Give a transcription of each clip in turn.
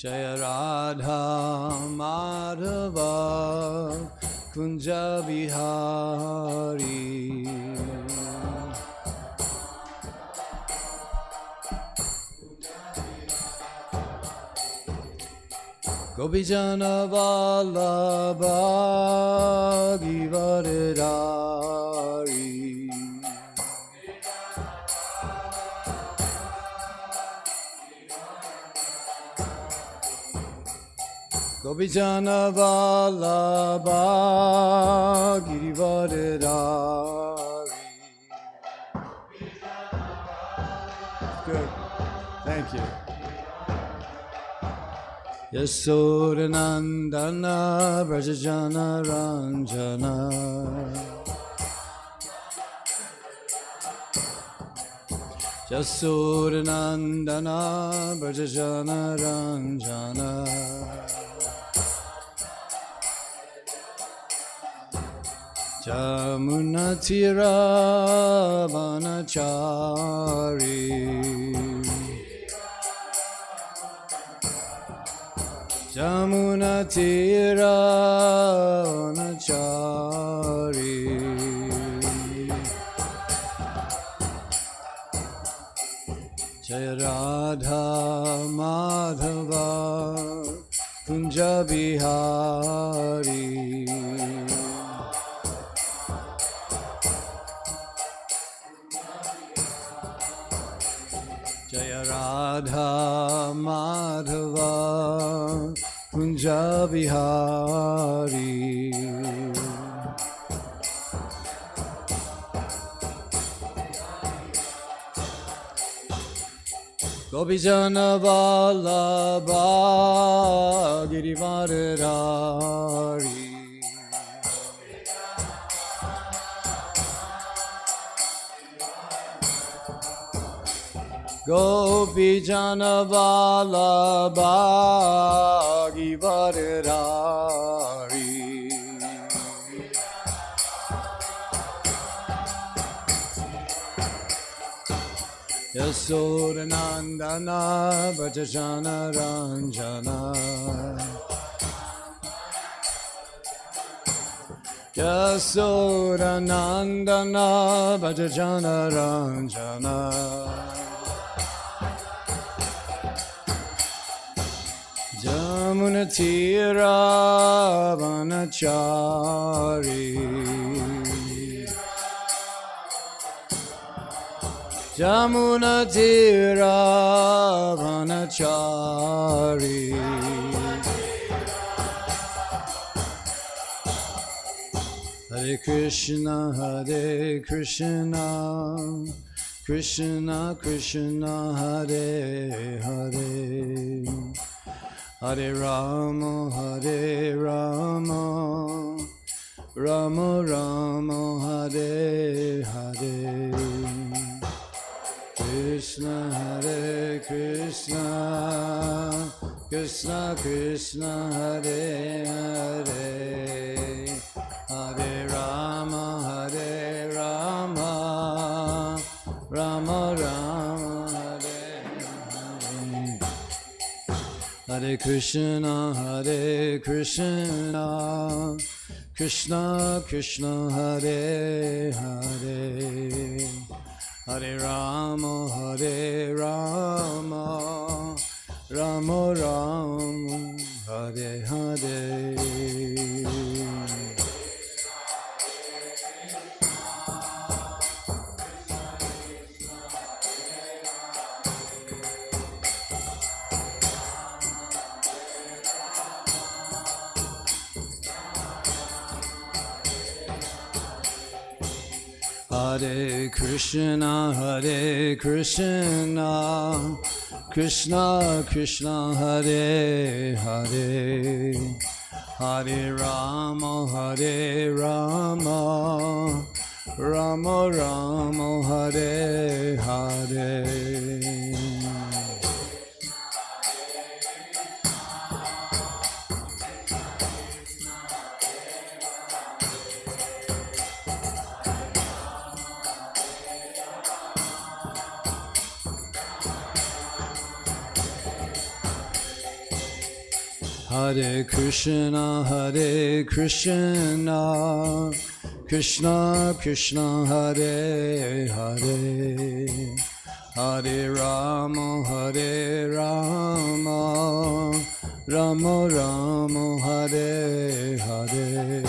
Jaya Radha Madhava Kunja Bihari Gopijana Vallabha Givaridari Gopijana Vallabha Givaridari. Good. Thank you. Yasodanandana Brajajana Ranjana Yasodanandana Brajajana Ranjana Jamunatira Vanachari Jamunatira Vanachari Jaya Radha Madhava Kunja Bihari Jaya Radha Madhava Kunja Bihari Gopijana Vallabha Girivaridari Gopijana Vallabha Givaridari Yasodanandana Brajajana Ranjana Yasodanandana Brajajana Ranjana Jamunatira Vanachari Jamunatira Vanachari Hare Krishna Krishna Krishna Hare Hare Hare Rama Rama Rama Hare Hare Krishna Hare Krishna Krishna Krishna Hare Hare Hare Rama Rama Rama Hare Hare Krishna Krishna Krishna Hare Hare Hare Rama Rama Rama Hare Hare Hare Krishna Krishna Krishna Hare Hare Hare Rama Rama Rama Hare Hare Hare Krishna, Krishna Krishna, Hare Hare, Hare Rama, Rama Rama, Hare Hare.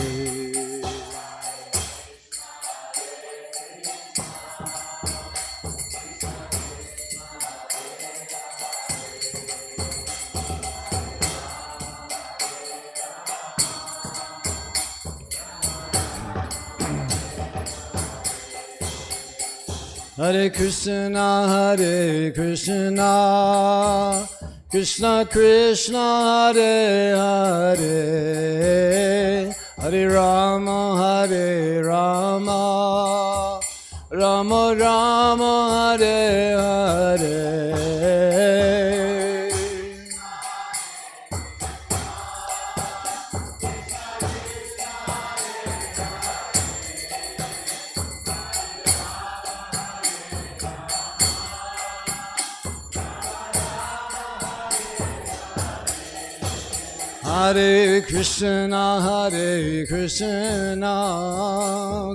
Hare Krishna, Krishna Krishna, Hare Hare, Hare Rama, Rama Rama, Hare Hare. Hare Krishna,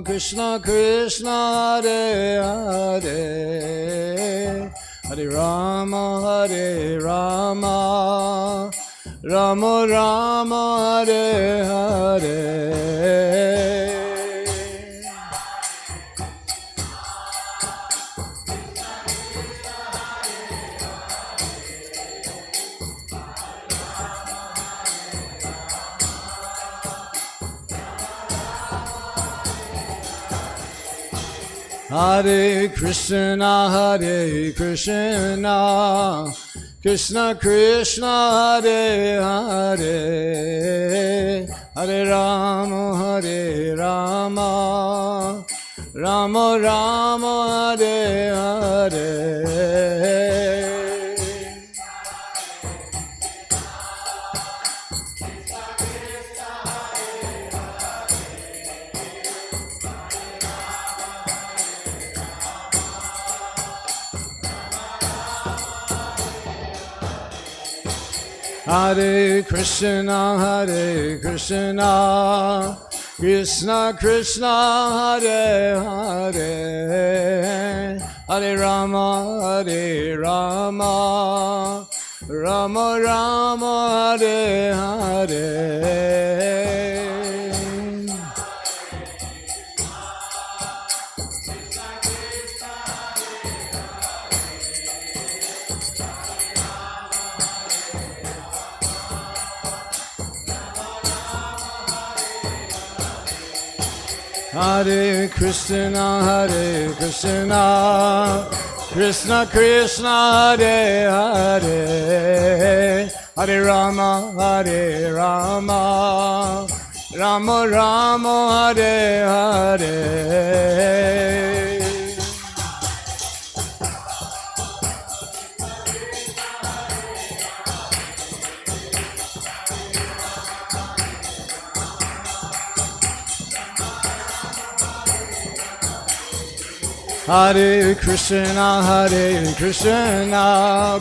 Krishna Krishna, Hare Hare, Hare Rama, Rama Rama, Hare Hare. Hare Krishna, Krishna Krishna, Hare Hare, Hare Rama, Rama Rama, Hare Hare. Hare Krishna, Krishna Krishna, Hare Hare, Hare Rama, Rama Rama, Hare Hare. Hare Krishna, Krishna Krishna, Hare Hare, Hare Rama, Rama Rama, Hare Hare. Hare Krishna,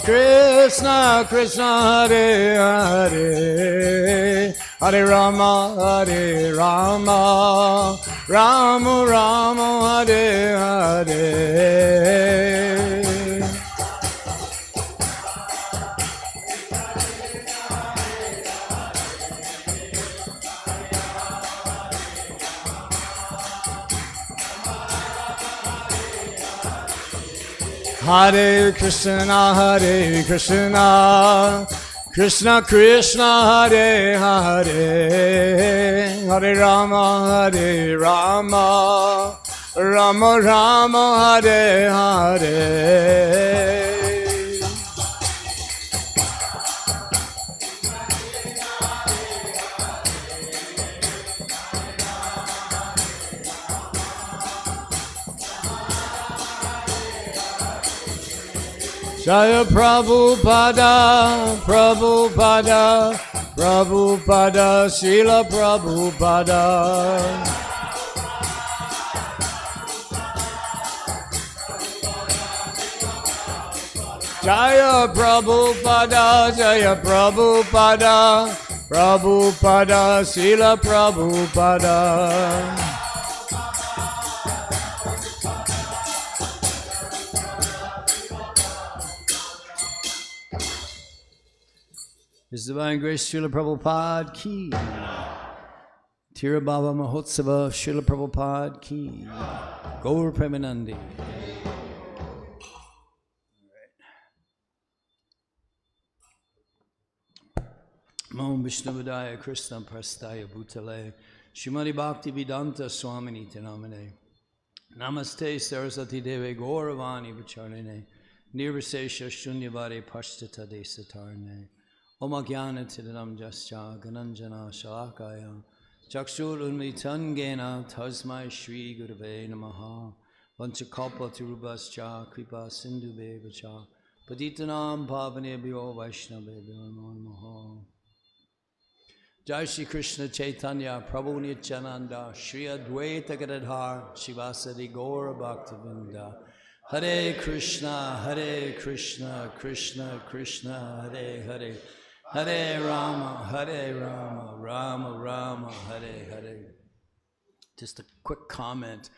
Krishna Krishna, Hare Hare, Hare Rama, Rama Rama, Hare Hare. Hare Krishna, Krishna Krishna, Hare Hare, Hare Rama, Rama Rama, Hare Hare. Jaya Prabhupada, Prabhupada, Prabhupada, Srila Prabhupada. Jaya Prabhupada, Jaya Prabhupada, Prabhupada, Srila Prabhupada. His Divine Grace Srila Prabhupada ki. Tirabhava Mahotsava Srila Prabhupada ki. Gaur Premanandi. Om Vishnuvadaya Krishna Prastaya Bhutale Shrimadi Bhakti Vedanta Swamini Tinamane Namaste Saraswati Deve Gauravani Vacharnane Nirvisesha Shunyavade Pashtata Desatarne Om Agyana Tidam Jasya Gananjana Shalakaya Chakshur Unmitangena Tasmai Shri Gurave Namaha Vanchakalpa Tirubhascha Kripa Sindhu Vacha Patitanam Pavanebhyo Vaishnavebhyo Namaha. Jai Shri Krishna Chaitanya Prabhu Nityananda Shri Advaita Gadadhar Shivasadi Gaura Bhaktavinda Hare Krishna Krishna Krishna Hare Hare Hare Rama Rama Rama Hare Hare. Just a quick comment.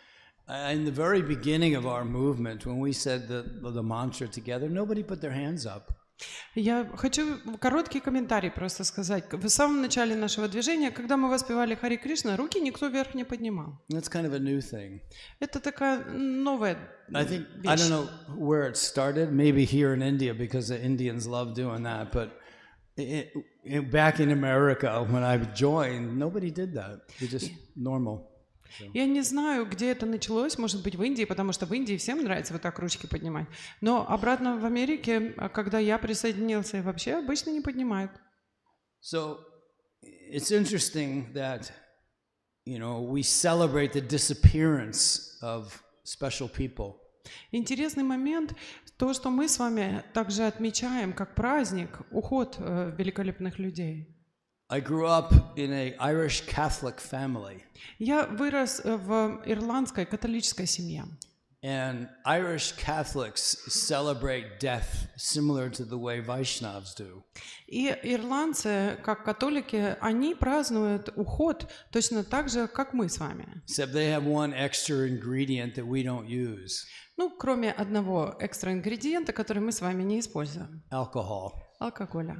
In the very beginning of our movement, when we said the mantra together, nobody put their hands up. Я хочу короткий комментарий просто сказать. В самом начале нашего движения, когда мы воспевали Харе Кришна, руки никто вверх не поднимал. That's kind of a new thing. Это такая новая вещь. I don't know where it started. Maybe here in India, because the Indians love doing that. But back in America, when I joined, nobody did that. It was just normal. Я не знаю, где это началось, может быть, в Индии, потому что в Индии всем нравится вот так ручки поднимать. Но обратно в Америке, когда я присоединился, вообще обычно не поднимают. So it's interesting that, we celebrate the disappearance of special people. Интересный момент то, что мы с вами также отмечаем как праздник уход великолепных людей. I grew up in an Irish Catholic family. Я вырос в ирландской католической семье. And Irish Catholics celebrate death similar to the way Vaishnavas do. И ирландцы, как католики, они празднуют уход точно так же, как мы с вами. Except they have one extra ingredient that we don't use. Кроме одного экстра ингредиента, который мы с вами не используем. Alcohol. Алкоголя.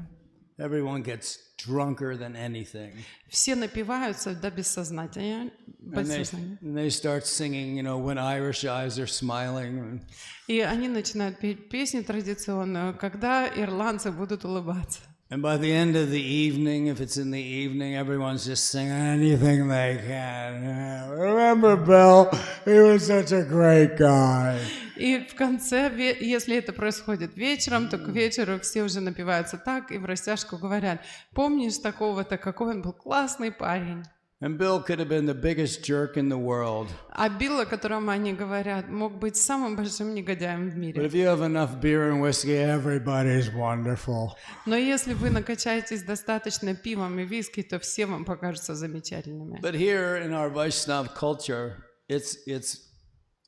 Everyone gets drunker than anything. Все напиваются до бессознания. And they start singing, when Irish eyes are smiling. И они начинают петь песни традиционную, когда ирландцы будут улыбаться. And by the end of the evening, if it's in the evening, everyone's just singing anything they can. Remember Bill? He was such a great guy. И в конце, если это происходит вечером, то к вечеру все уже напиваются так и в растяжку говорят: помнишь такого-то, какой он был классный парень. And Bill could have been the biggest jerk in the world. А Билл, о котором они говорят, мог быть самым большим негодяем в мире. But if you have enough beer and whiskey, everybody's wonderful. Но если вы накачаетесь достаточно пивом и виски, то все вам покажутся замечательными. But here in our Vaishnav culture, it's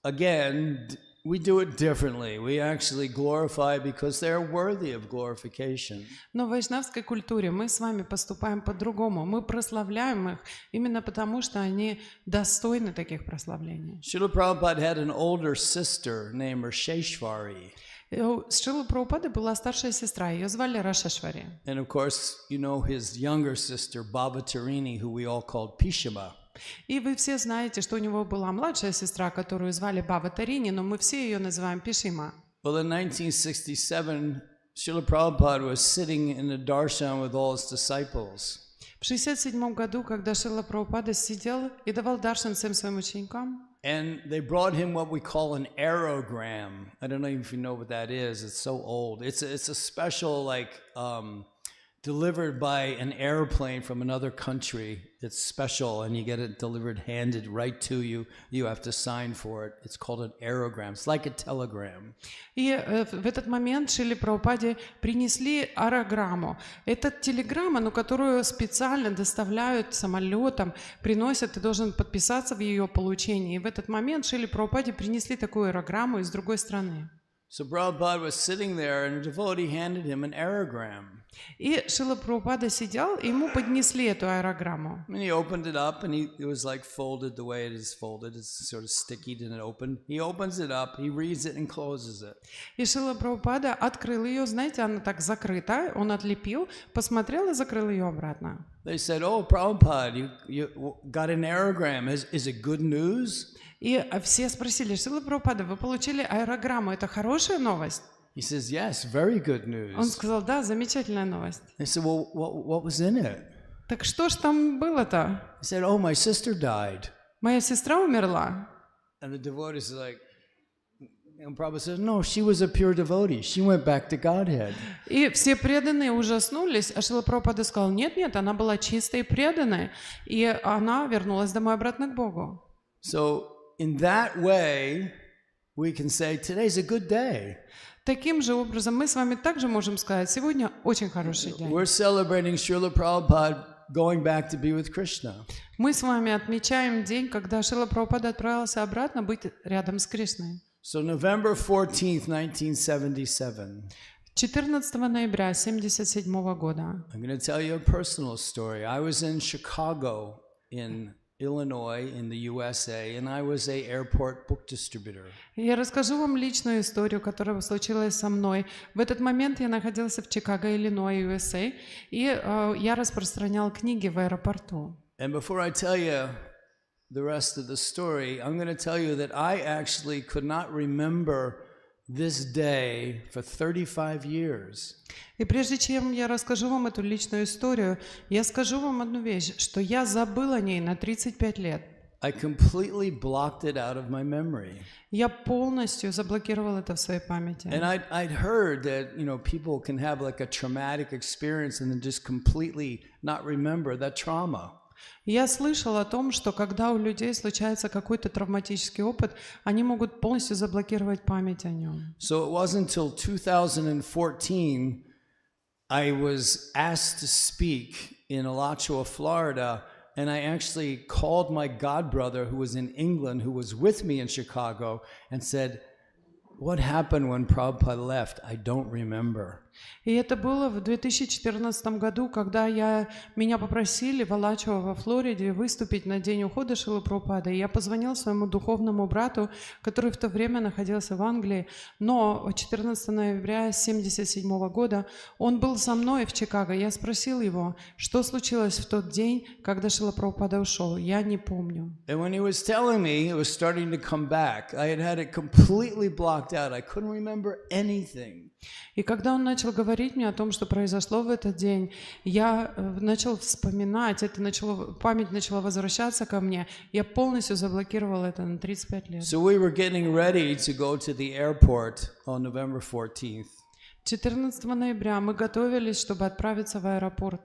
again, we do it differently. We actually glorify because they're worthy of glorification. Но в вайшнавской культуре мы с вами поступаем по-другому. Мы прославляем их именно потому, что они достойны таких прославлений. Srila Prabhupada had an older sister named Rasheshwari. У Шрилы Прабхупады была старшая сестра, ее звали Рашешвари. And of course, his younger sister, Bhavatarini, who we all called Pishama. И вы все знаете, что у него была младшая сестра, которую звали Бхаватарини, но мы все ее называем Пишима. Well, in 1967, Srila Prabhupada was sitting in a darshan with all his disciples. В 1967 году, когда Шрила Прабхупада сидел и давал даршан всем своим ученикам, and they brought him what we call an aerogram. I don't know if you know what that is. It's so old. It's a special delivered by an airplane from another country. It's special, and you get it delivered, handed right to you. You have to sign for it. It's called an aerogram. It's like a telegram. И в этот момент Шриле Прабхупаде принесли аэрограмму. Это телеграмма, которую специально доставляют самолетом, приносят, ты должен подписаться в ее получении. И в этот момент Шриле Прабхупаде принесли такую аэрограмму из другой страны. So Prabhupada was sitting there, and a devotee handed him an aerogram. И Шрила Прабхупада сидел, и ему поднесли эту аэрограмму. And he opened it up, and it was like folded the way it is folded. It's sort of sticky, and it opened. He opens it up, he reads it and closes it. И Шрила Прабхупада открыл ее, знаете, она так закрыта, он отлепил, посмотрел и закрыл ее обратно. They said, "Oh, Prabhupada, you got an aerogram. Is it good news?" И все спросили: Шрила Прабхупада, вы получили аэрограмму, это хорошая новость? He says, "Yes, very good news." Он сказал: да, замечательная новость. They said, "Well, what was in it?" Так что ж там было-то? He said, "Oh, my sister died." Моя сестра умерла. And the devotee is like, and Prabhupada says, "No, she was a pure devotee. She went back to Godhead." И все преданные ужаснулись, а Шрила Прабхупада сказал: нет, она была чистой и преданной, и она вернулась домой обратно к Богу. So in that way, we can say today's a good day. Таким же образом мы с вами также можем сказать: сегодня очень хороший день. We're celebrating Srila Prabhupada going back to be with Krishna. Мы с вами отмечаем день, когда Шрила Прабхупада отправился обратно быть рядом с Кришной. So November 14th, 1977. 14 ноября 1977 года. I'm going to tell you a personal story. I was in Chicago, in Illinois, in the USA, and I was an airport book distributor. Я расскажу вам личную историю, которая случилась со мной. В этот момент я находился в Чикаго, Иллинойс, USA, и я распространял книги в аэропорту. And before I tell you the rest of the story, I'm going to tell you that I actually could not remember this day for 35 years. И прежде чем я расскажу вам эту личную историю, я скажу вам одну вещь, что я забыл о ней на 35 лет. I completely blocked it out of my memory. Я полностью заблокировал это в своей памяти. And I'd heard that, people can have like a traumatic experience and then just completely not remember that trauma. Я слышал о том, что когда у людей случается какой-то травматический опыт, они могут полностью заблокировать память о нем. So it wasn't until 2014 I was asked to speak in Alachua, Florida, and I actually called my godbrother who was in England, who was with me in Chicago, and said, "What happened when Prabhupada left? I don't remember." И это было в 2014 году, когда меня попросили в Алачуа во Флориде выступить на День ухода Шрилы Прабхупады. И я позвонил своему духовному брату, который в то время находился в Англии, но 14 ноября 1977 года он был со мной в Чикаго. Я спросил его, что случилось в тот день, когда Шрила Прабхупада ушел. Я не помню. And when he was telling me it was starting to come back, I had it completely blocked out. I couldn't remember anything. И когда он начал говорить мне о том, что произошло в этот день, я начал вспоминать, память начала возвращаться ко мне. Я полностью заблокировал это на 35 лет. So we were getting ready to go to the airport on November 14th. 14 ноября мы готовились, чтобы отправиться в аэропорт.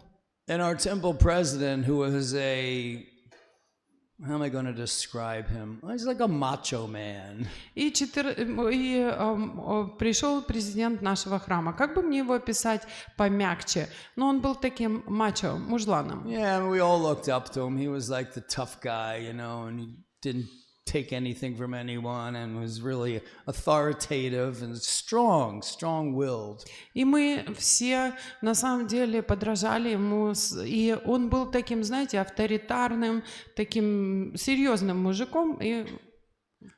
And our temple president, who was how am I going to describe him? He's like a macho man. И пришел президент нашего храма. Как бы мне его описать помягче? Но он был таким мачо, мужланом. Yeah, and we all looked up to him. He was like the tough guy, and he didn't take anything from anyone and was really authoritative and strong-willed. И мы все на самом деле подражали ему, и он был таким, знаете, авторитарным, таким серьезным мужиком, и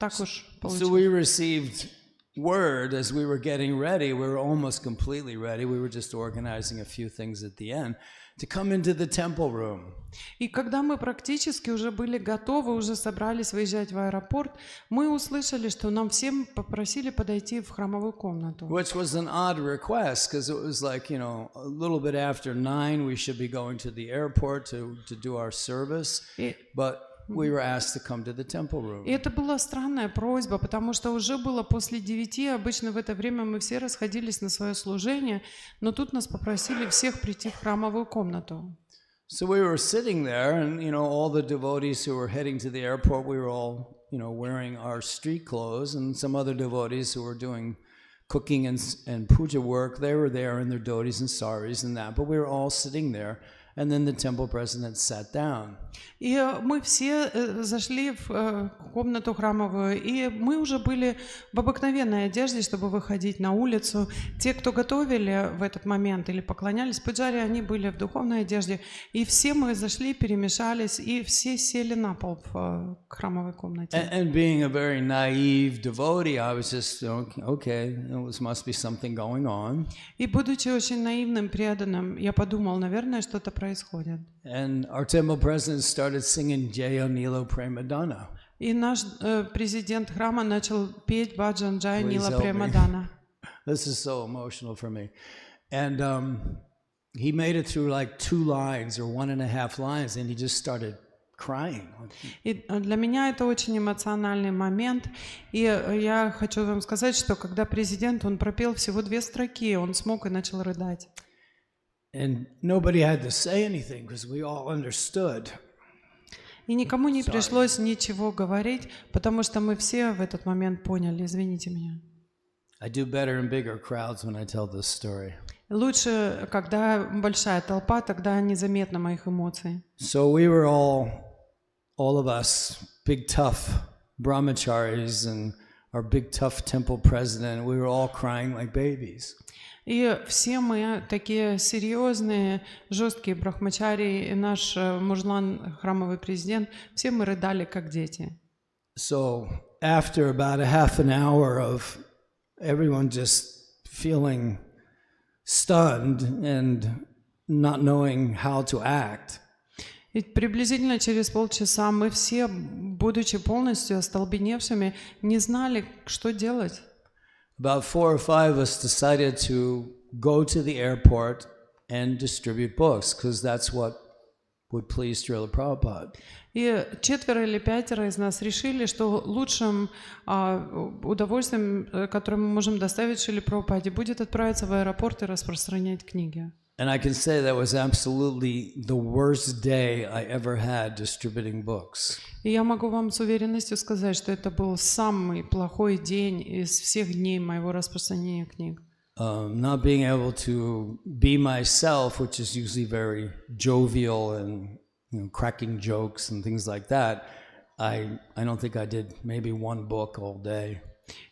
так уж получилось. So we received word as we were getting ready. We were almost completely ready. We were just organizing a few things at the end to come into the temple room. И когда мы практически уже были готовы, уже собрались выезжать в аэропорт, мы услышали, что нам всем попросили подойти в храмовую комнату. Which was an odd request, because it was like, a little bit after 9 we should be going to the airport to do our service, but we were asked to come to the temple room. И это была странная просьба, потому что уже было после 9, обычно в это время мы все расходились на свое служение, но тут нас попросили всех прийти в храмовую комнату. So we were sitting there, and all the devotees who were heading to the airport, we were all, wearing our street clothes, and some other devotees who were doing cooking and puja work, they were there in their dhotis and saris and that, but we were all sitting there And then the temple president sat down. И мы все зашли в комнату храмовую, и мы уже были в обыкновенной одежде, чтобы выходить на улицу. Те, кто готовили в этот момент или поклонялись пуджари, они были в духовной одежде. И все мы зашли, перемешались, и все сели на пол в храмовой комнате. And being a very naive devotee, I was just, okay, there must be something going on. И будучи очень наивным преданным, я подумал, наверное, что-то происходит. And our temple president started singing Jaya Nilo Premadana. И наш президент храма начал петь баджан Джая Нила Премадана. This is so emotional for me. And he made it through like 2 lines or 1.5 lines, and he just started crying. И для меня это очень эмоциональный момент. И я хочу вам сказать, что когда президент, он пропел всего 2 строки, он смог и начал рыдать. And nobody had to say anything because we all understood. И никому не пришлось ничего говорить, потому что мы все в этот момент поняли. Извините меня. I do better in bigger crowds when I tell this story. Лучше, когда большая толпа, тогда незаметно моих эмоций. So we were all of us, big tough brahmacharis and our big tough temple president, we were all crying like babies. И все мы такие серьезные, жесткие брахмачари, и наш мужлан, храмовый президент, все мы рыдали как дети. So after about a half an hour of everyone just feeling stunned and not knowing how to act, и приблизительно через полчаса мы все, будучи полностью остолбеневшими, не знали, что делать. about 4 or 5 of us decided to go to the airport and distribute books, because that's what would please Srila Prabhupada. И 4 или 5 из нас решили, что лучшим удовольствием, которое мы можем доставить Шриле Прабхупаде, будет отправиться в аэропорт и распространять книги. And I can say that was absolutely the worst day I ever had distributing books. И я могу вам с уверенностью сказать, что это был самый плохой день из всех дней моего распространения книг. Not being able to be myself, which is usually very jovial and cracking jokes and things like that. I don't think I did maybe 1 book all day.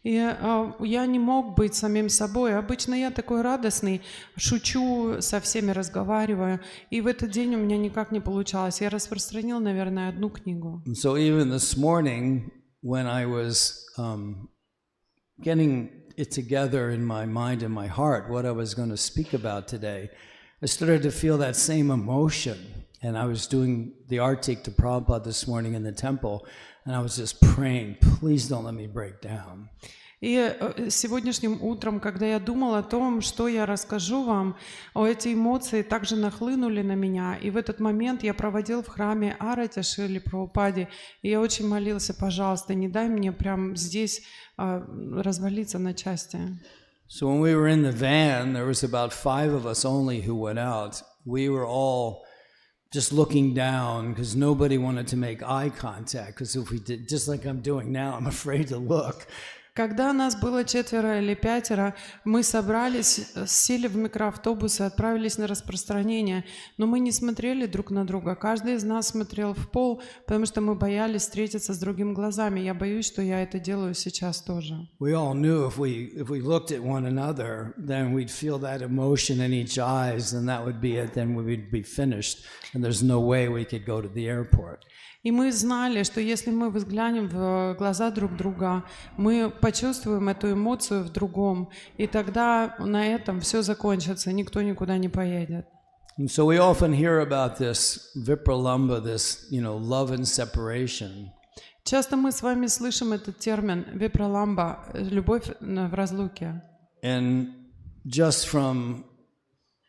И я не мог быть самим собой. Обычно я такой радостный, шучу, со всеми разговариваю. И в этот день у меня никак не получалось. Я распространил, наверное, 1 книгу. So even this morning, when I was getting it together in my mind and my heart, what I was going to speak about today, I started to feel that same emotion. And I was doing the artik to Prabhupada this morning in the temple, and I was just praying, please don't let me break down. И сегодняшним утром, когда я думал о том, что я расскажу вам, эти эмоции также нахлынули на меня. И в этот момент я проводил в храме арати Шриле Прабхупаде, и я очень молился, пожалуйста, не дай мне прямо здесь развалиться на части. So when we were in the van, there was about 5 of us only who went out. We were all just looking down because nobody wanted to make eye contact, because if we did, just like I'm doing now, I'm afraid to look. Когда нас было 4 или 5, мы собрались, сели в микроавтобус и отправились на распространение, но мы не смотрели друг на друга. Каждый из нас смотрел в пол, потому что мы боялись встретиться с другими глазами. Я боюсь, что я это делаю сейчас тоже. We all knew if we looked at one another, then we'd feel that emotion in each eyes, and that would be it. Then we would be finished, and there's no way we could go to the airport. И мы знали, что если мы взглянем в глаза друг друга, мы почувствуем эту эмоцию в другом, и тогда на этом все закончится, никто никуда не поедет. And so we often hear about this vipralamba, this, love and separation. Часто мы с вами слышим этот термин випраламба, любовь в разлуке. And just from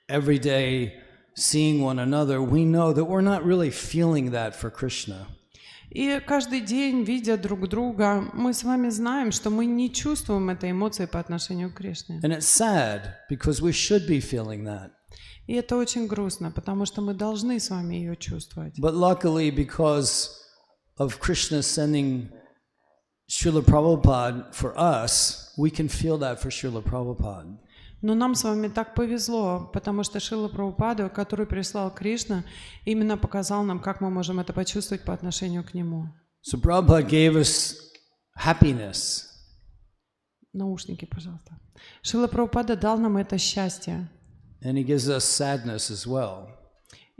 everyday seeing one another, we know that we're not really feeling that for Krishna. И каждый день, видя друг друга, мы с вами знаем, что мы не чувствуем этой эмоции по отношению к Кришне. And it's sad, because we should be feeling that. И это очень грустно, потому что мы должны с вами ее чувствовать. But luckily, because of Krishna sending Srila Prabhupada for us, we can feel that for Srila Prabhupada. Но нам с вами так повезло, потому что Шрила Прабхупада, который прислал Кришна, именно показал нам, как мы можем это почувствовать по отношению к нему. So Prabhupada gave us happiness. Наушники, пожалуйста. Шрила Прабхупада дал нам это счастье. And he gives us sadness as well.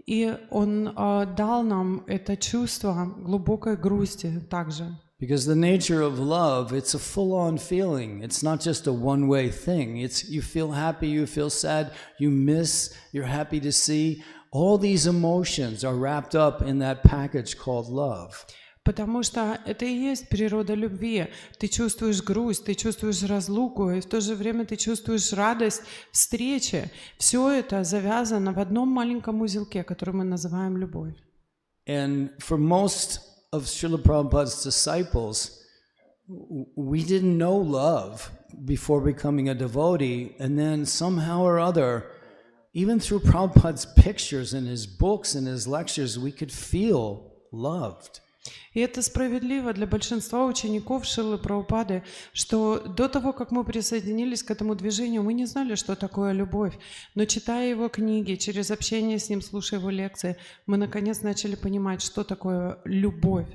И он дал нам это чувство глубокой грусти также. Because the nature of love, it's a full-on feeling. It's not just a one-way thing. It's you feel happy, you feel sad, you miss, you're happy to see. All these emotions are wrapped up in that package called love. Потому что это и есть природа любви. Ты чувствуешь грусть, ты чувствуешь разлуку, и в то же время ты чувствуешь радость встречи. Все это завязано в одном маленьком узелке, который мы называем любовь. And for most of Srila Prabhupada's disciples, we didn't know love before becoming a devotee, and then somehow or other, even through Prabhupada's pictures and his books and his lectures, we could feel loved. И это справедливо для большинства учеников Шрилы Прабхупады, что до того, как мы присоединились к этому движению, мы не знали, что такое любовь. Но читая его книги, через общение с ним, слушая его лекции, мы наконец начали понимать, что такое любовь.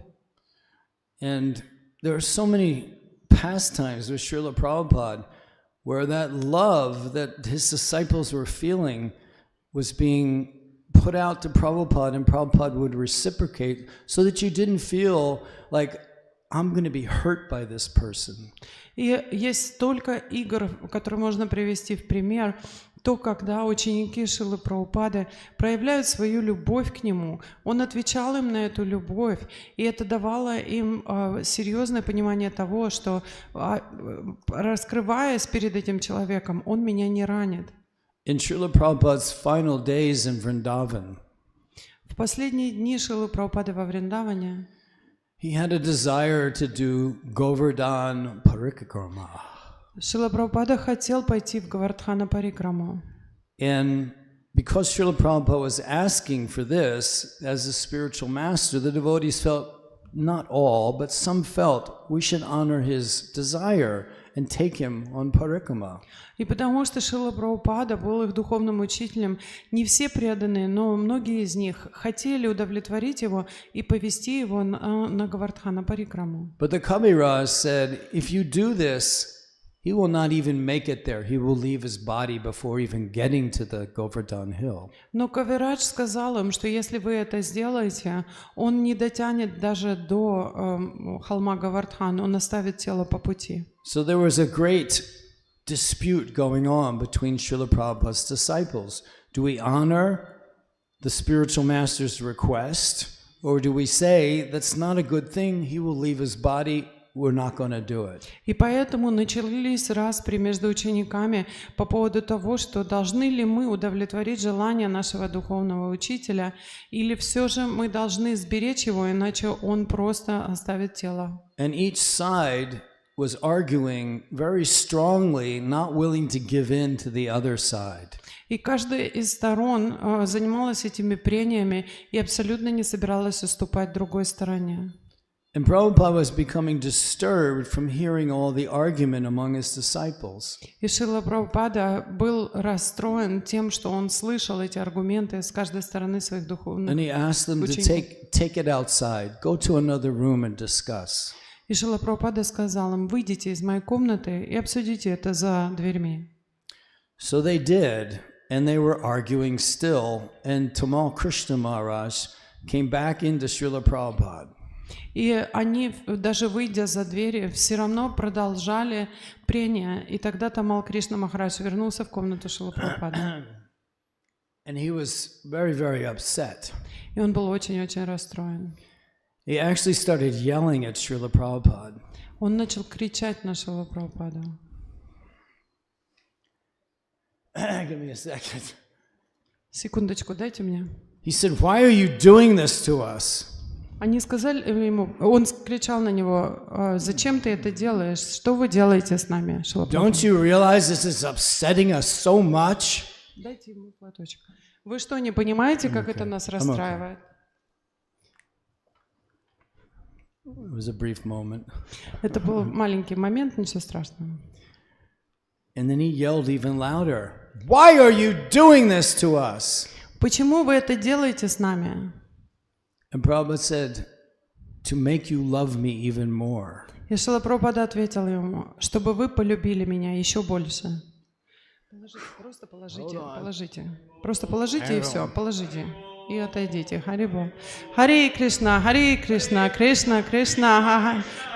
And there are so many pastimes with Srila Prabhupada where that love that his disciples were feeling was being put out to Prabhupada, and Prabhupada would reciprocate so that you didn't feel like, I'm going to be hurt by this person. И есть столько игр, которые можно привести в пример, то, когда ученики Шрилы Прабхупады проявляют свою любовь к нему, он отвечал им на эту любовь, и это давало им серьезное понимание того, что, раскрываясь перед этим человеком, он меня не ранит. In Srila Prabhupada's final days in Vrindavan, в последние дни Шрилы Прабхупады во Вриндаване he had a desire to do Govardhan Parikrama. Шрила Прабхупада хотел пойти в Говардхана Парикраму. And because Srila Prabhupada was asking for this as a spiritual master, the devotees felt, not all, but some felt, we should honor his desire and take him on Parikrama. И потому что Шрила Прабхупада был их духовным учителем, не все преданные, но многие из них хотели удовлетворить его и повести его на Говардхана Парикраму. But the Kaviraj said, if you do this, he will not even make it there. He will leave his body before even getting to the Govardhan hill. Но Кавирадж сказал им, что если вы это сделаете, он не дотянет даже до холма Говардхан, он оставит тело по пути. So there was a great dispute going on between Srila Prabhupada's disciples. Do we honor the spiritual master's request, or do we say that's not a good thing, he will leave his body, we're not going to do it? И поэтому начались распри между учениками по поводу того, что должны ли мы удовлетворить желание нашего духовного учителя, или все же мы должны сберечь его, иначе он просто оставит тело. And each side was arguing very strongly, not willing to give in to the other side. И каждая из сторон занималась этими прениями и абсолютно не собиралась уступать другой стороне. And Prabhupada was becoming disturbed from hearing all the argument among his disciples. И Шрила Прабхупада был расстроен тем, что он слышал эти аргументы с каждой стороны своих духовных And he asked them to учеников. take it outside, go to another room and discuss. И Шрила Прабхупада сказал им: выйдите из моей комнаты и обсудите это за дверьми. So they did, and they were arguing still, and Tamal Krishna Maharaj came back into Srila Prabhupada. И они, даже выйдя за двери, все равно продолжали прения. И тогда Тамал Кришна Махарадж вернулся в комнату Шрилы Прабхупады. And he was very, very upset. И он был очень-очень расстроен. He actually started yelling at Srila Prabhupada. Он начал кричать на Шрилу Прабхупаду. Give me a second. Секундочку, дайте мне. He said, "Why are you doing this to us?" Они сказали ему, он кричал на него: зачем ты это делаешь? Что вы делаете с нами, Шрила Прабхупада? Don't you realize this is upsetting us so much? Дайте ему платочек. Вы что, не понимаете, как это нас расстраивает? It was a brief moment. Это был маленький момент, ничего страшного. And then he yelled even louder, "Why are you doing this to us?" Почему вы это делаете с нами? And Prabhupada said, "To make you love me even more." И Шрила Прабхупада ответил ему, чтобы вы полюбили меня еще больше. Просто положите. Просто положите и все, положите. И отойдите. Харибол. Харе Кришна, Кришна, Кришна,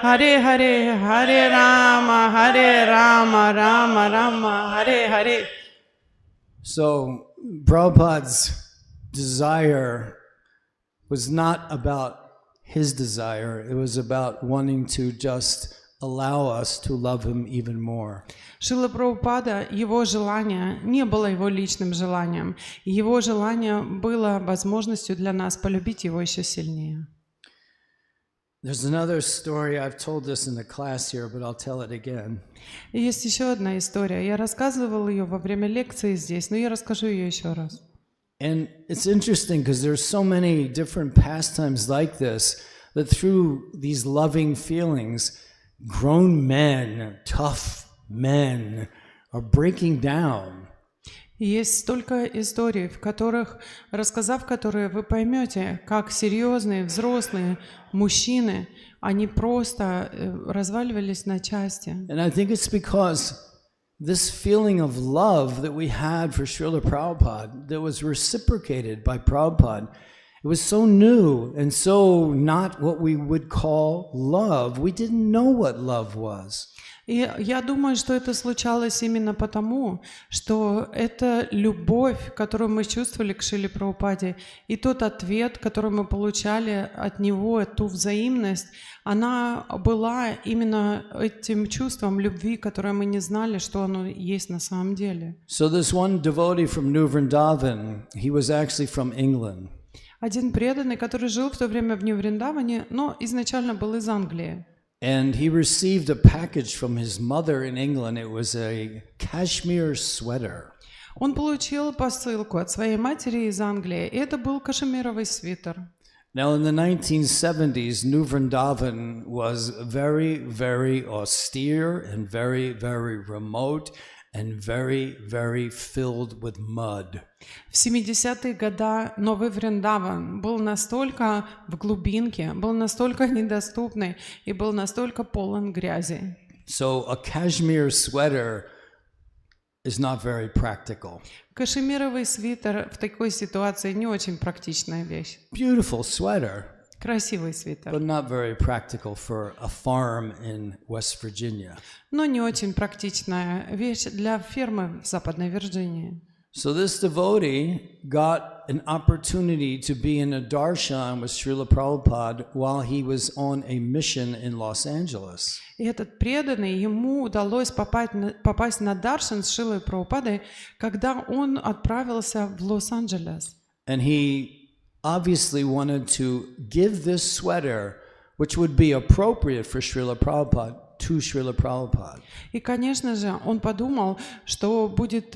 Харе Харе, Харе Рама, Рама, Рама, Харе. So Prabhupada's desire was not about his desire. It was about wanting to just allow us to love him even more. Шрила Прабхупада, его желание не было его личным желанием. Его желание было возможностью для нас полюбить его еще сильнее. There's another story. I've told this in the class here, but I'll tell it again. И есть еще одна история. Я рассказывал ее во время лекции здесь, но я расскажу ее еще раз. And it's interesting because there's so many different pastimes like this, that through these loving feelings, grown men, tough men are breaking down. Есть столько историй, в которых, рассказав которые, вы поймете, как серьезные взрослые мужчины, они просто разваливались на части. And I think it's because this feeling of love that we had for Srila Prabhupada, that was reciprocated by Prabhupada, it was so new and so not what we would call love. We didn't know what love was. И я думаю, что это случалось именно потому, что эта любовь, которую мы чувствовали к Шриле Прабхупаде, и тот ответ, который мы получали от него, ту взаимность, она была именно этим чувством любви, которое мы не знали, что оно есть на самом деле. So this one devotee from New Vrindavan, he was actually from England. Один преданный, который жил в то время в Нью-Вриндаване, но изначально был из Англии. And he received a package from his mother in England. It was a cashmere sweater. Он получил посылку от своей матери из Англии, и это был кашемировый свитер. Now, in the 1970s, New Vrindavan was very, very austere and very, very remote and very, very filled with mud. В 70-е годы Новый Вриндаван был настолько в глубинке, был настолько недоступный и был настолько полон грязи. So a cashmere sweater is not very practical. Кашемировый свитер в такой ситуации не очень практичная вещь. Beautiful sweater, Красивый свитер, but not very practical for a farm in West Virginia. но не очень практичная вещь для фермы в Западной Вирджинии. So this devotee got an opportunity to be in a darshan with Srila Prabhupada while he was on a mission in Los Angeles. И этот преданный, ему удалось попасть на даршан с Шрилой Прабхупадой, когда он отправился в Лос-Анджелес. And he obviously wanted to give this sweater, which would be appropriate for Srila Prabhupada, to Srila Prabhupada. И, конечно же, он подумал, что будет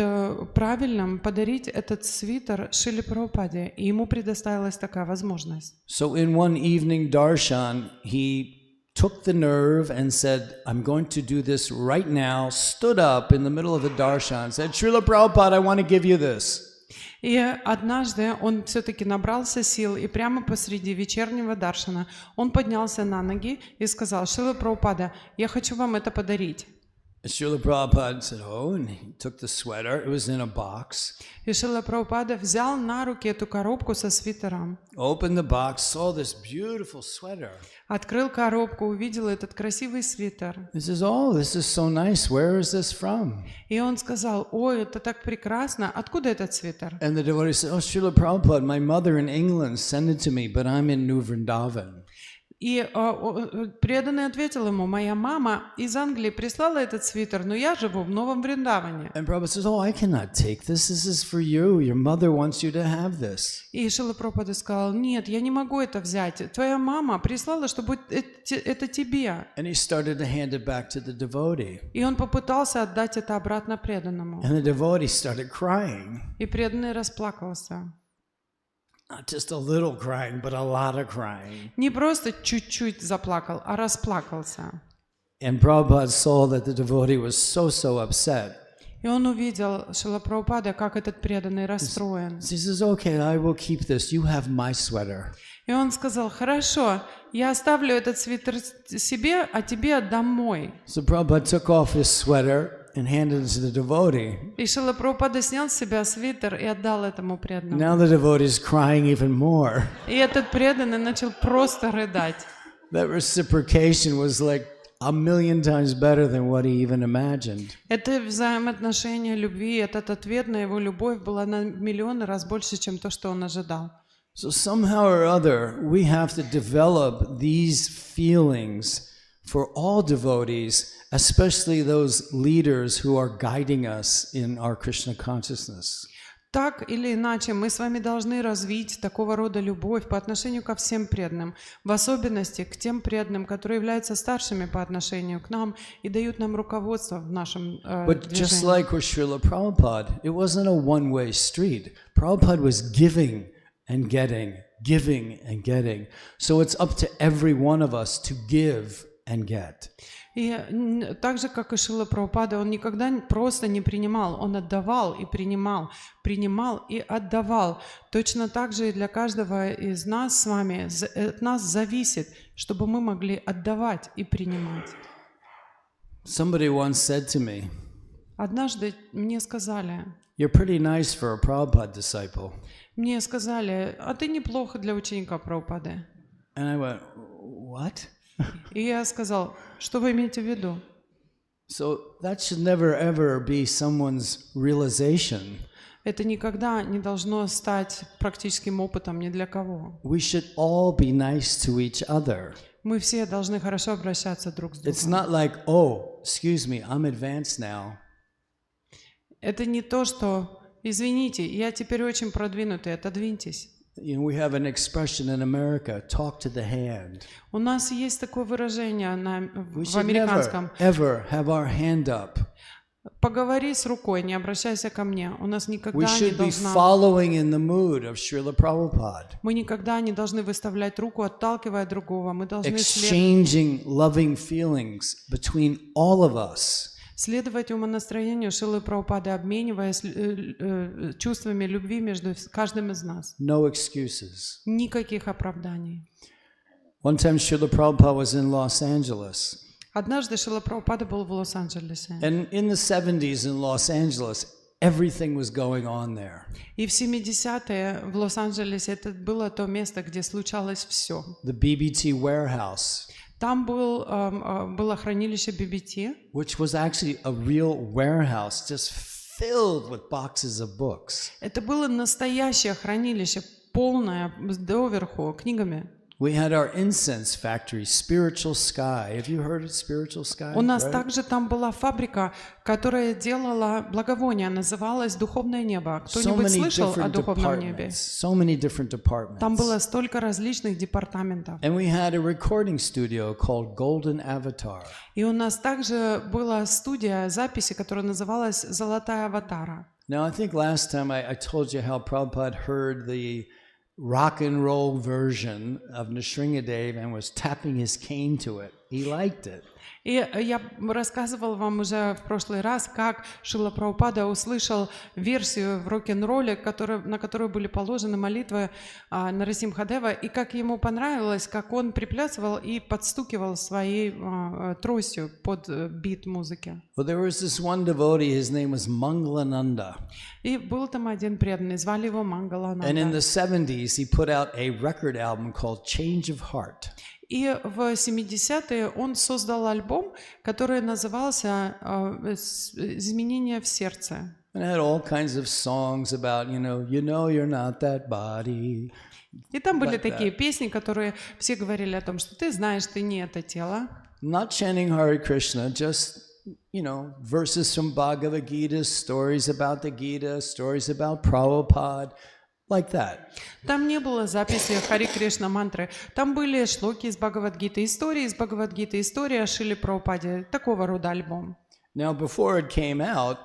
правильным подарить этот свитер Шриле Прабхупаде, и ему предоставилась такая возможность. So in one evening darshan, he took the nerve and said, "I'm going to do this right now," stood up in the middle of the darshan, said, "Srila Prabhupada, I want to give you this." И однажды он все-таки набрался сил, и прямо посреди вечернего даршана он поднялся на ноги и сказал: «Шрила Прабхупада, я хочу вам это подарить». Srila Prabhupada said, "Oh," and he took the sweater. It was in a box. И Шрила Прабхупада взял на руки эту коробку со свитером, Opened the box, saw this beautiful sweater. открыл коробку, увидел этот красивый свитер. He says, "Oh, this is so nice. Where is this from?" И он сказал: «Ой, это так прекрасно! Откуда этот свитер?» And the devotee said, "Oh, Srila Prabhupada, my mother in England sent it to me, but I'm in New Vrindavan." И преданный ответил ему: «Моя мама из Англии прислала этот свитер, но я живу в Новом Вриндаване». And Prabhupada says, "Oh, I cannot take this. This is for you. Your mother wants you to have this." И Шрила Прабхупада сказал: «Нет, я не могу это взять. Твоя мама прислала, чтобы это тебе». And he started to hand it back to the devotee. И он попытался отдать это обратно преданному. And the devotee started crying. И преданный расплакался. Not just a little crying, but a lot of crying. Не просто чуть-чуть заплакал, а расплакался. And Prabhupada saw that the devotee was so upset. И он увидел Шрила Прабхупада, как этот преданный расстроен. So he says, okay, I will keep this. You have my sweater. И он сказал: хорошо, я оставлю этот свитер себе, а тебе отдам мой. So Prabhupada took off his sweater and handed it to the devotee. И Шрила Прабхупада снял с себя свитер и отдал этому преданному. Now the devotee is crying even more. И этот преданный начал просто рыдать. That reciprocation was like a million times better than what he even imagined. Это взаимоотношение любви, этот ответ на его любовь была на миллионы раз больше, чем то, что он ожидал. So somehow or other, we have to develop these feelings for all devotees, especially those leaders who are guiding us in our Krishna consciousness. Так или иначе, мы с вами должны развить такого рода любовь по отношению ко всем преданным, в особенности к тем преданным, которые являются старшими по отношению к нам и дают нам руководство в нашем But just движении. like with Srila Prabhupada, it wasn't a one-way street. Prabhupada was giving and getting, giving and getting. So it's up to every one of us to give and get. И так же, как и Шрила Прабхупада, он никогда просто не принимал, он отдавал и принимал, принимал и отдавал. Точно так же и для каждого из нас с вами, от нас зависит, чтобы мы могли отдавать и принимать. Somebody once said to me, Однажды мне сказали, "You're pretty nice for a Prabhupada disciple." а ты неплохо для ученика Прабхупады. And I went, "What?" И я сказал: что вы имеете в виду? So that should never ever be someone's realization. Это никогда не должно стать практическим опытом ни для кого. We should all be nice to each other. Мы все должны хорошо обращаться друг с It's другом. not like, "Oh, excuse me, I'm advanced now." Это не то, что «извините, я теперь очень продвинутый, отодвиньтесь». You know, we have an expression in America, talk to the hand. У нас есть такое выражение We в should американском. never, ever have our hand up. Поговори с рукой, не обращайся ко мне. У нас We никогда не should be должна... following in the mood of Srila Prabhupada, Мы никогда не должны выставлять руку, отталкивая другого. Мы должны exchanging loving feelings between all of us. следовать умонастроению Шрилы Прабхупады, обмениваясь чувствами любви между каждым из нас. No excuses. Никаких оправданий. One time Srila Prabhupada was in Los Angeles. Однажды Шрила Прабхупада был в Лос-Анджелесе. And in the 70s in Los Angeles, everything was going on there. И в 70-е в Лос-Анджелесе это было то место, где случалось все. The BBT warehouse, Там было хранилище BBT, which was actually a real warehouse, just filled with boxes of books. это было настоящее хранилище, полное доверху книгами. We had our incense factory, Spiritual Sky. Have you heard of Spiritual Sky? У нас Right? также там была фабрика, которая делала благовония, называлась «Духовное небо». So Кто-нибудь many слышал о different Духовном небе? departments. So many different departments. Там было столько различных департаментов. And we had a recording studio called Golden Avatar. И у нас также была студия записи, которая называлась «Золотая аватара». Now, I think last time I told you how Prabhupada heard the rock and roll version of Nrsimhadev and was tapping his cane to it. He liked it. И я рассказывал вам уже в прошлый раз, как Шрила Прабхупада услышал версию в рок-н-ролле, на которую были положены молитвы Нарасимхадева, и как ему понравилось, как он приплясывал и подстукивал своей тростью под бит музыки. Well, there was this one devotee, his name was Mangalananda. И был там один преданный, звали его And in Мангалананда. the 70s, he put out a record album called Change of Heart. И в 70-е он создал альбом, который назывался «Изменение в сердце». And it had all kinds of songs about, you know you're not that body. И там были Like такие песни, которые все говорили о том, что ты знаешь, ты не это тело. Not chanting Hare Krishna, just, verses from Bhagavad Gita, stories about the Gita, stories about Prabhupada, like that. Там не было записи Хари Кришна мантры. Там были шлоки из Бхагават-гиты, истории из Бхагават-гиты, история о Шриле Прабхупаде. Такого рода альбом. Now, before it came out,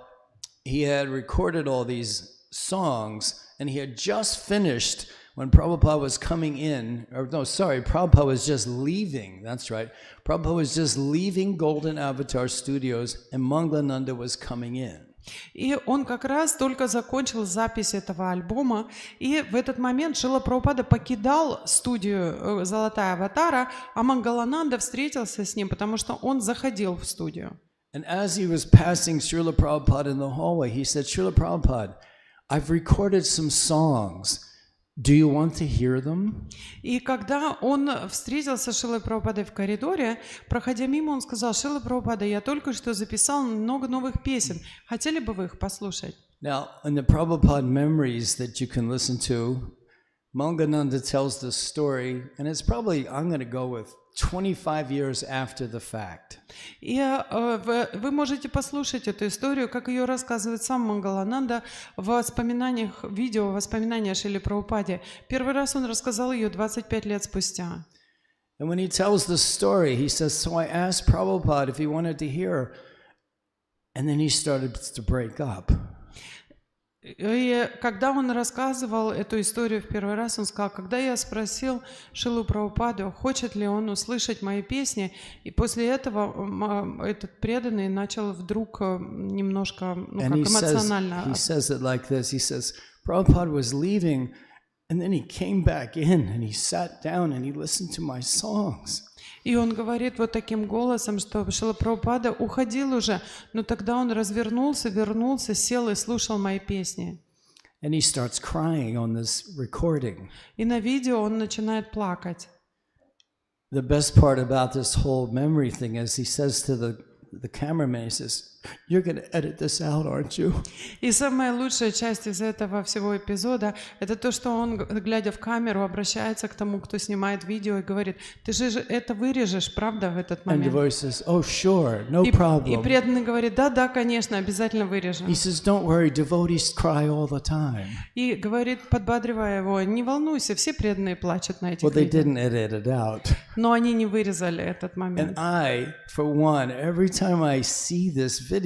he had recorded all these songs, and he had just finished when Prabhupada was coming in, Prabhupada was just leaving, that's right. Prabhupada was just leaving Golden Avatar Studios, and Mangalananda was coming in. И он как раз только закончил запись этого альбома, и в этот момент Шрила Прабхупада покидал студию «Золотая аватара», а Мангалананда встретился с ним, потому что он заходил в студию. And as he was passing Srila Prabhupada in the hallway, he said, Srila Prabhupada, I've recorded some songs. Do you want to hear them? И когда он встретился с Шрилой Прабхупадой в коридоре, проходя мимо, он сказал: Шрила Прабхупада, я только что записал много новых песен. Хотели бы вы их послушать? Now, in the Prabhupada memories that you can listen to, Mangananda tells this story, and it's probably, I'm going to go with 25 years after the fact. И вы можете послушать эту историю, как ее рассказывает сам Мангалананда в воспоминаниях, видео воспоминания о Шриле Прабхупаде. Первый раз он рассказал ее 25 лет спустя. And when he tells this story, he says, so I asked Prabhupada if he wanted to hear, and then he started to break up. И когда он рассказывал эту историю в первый раз, он сказал: когда я спросил Шрилу Прабхупаду, хочет ли он услышать мои песни, и после этого этот преданный начал вдруг немножко, как эмоционально. He says it like this. He says, Prabhupada was leaving, and then he came back in, and he sat down, and he listened to my songs. И он говорит вот таким голосом, что Шрила Прабхупада уходил уже, но тогда он развернулся, вернулся, сел и слушал мои песни. And he starts crying on this recording. И на видео он начинает плакать. The best part about this whole memory thing is he says to the cameraman, he says, you're going to edit this out, aren't you? И самая лучшая часть из этого всего эпизода — это то, что он, глядя в камеру, обращается к тому, кто снимает видео, и говорит: ты же это вырежешь, правда, в этот момент? And the voice says, oh, sure, no problem. И преданный говорит: да, конечно, обязательно вырежем. He says, don't worry, devotees cry all the time. И говорит, подбадривая его: не волнуйся, все преданные плачут на этих Well, they видео. didn't edit it out. Но они не вырезали этот момент. And I, for one, every time I see this video,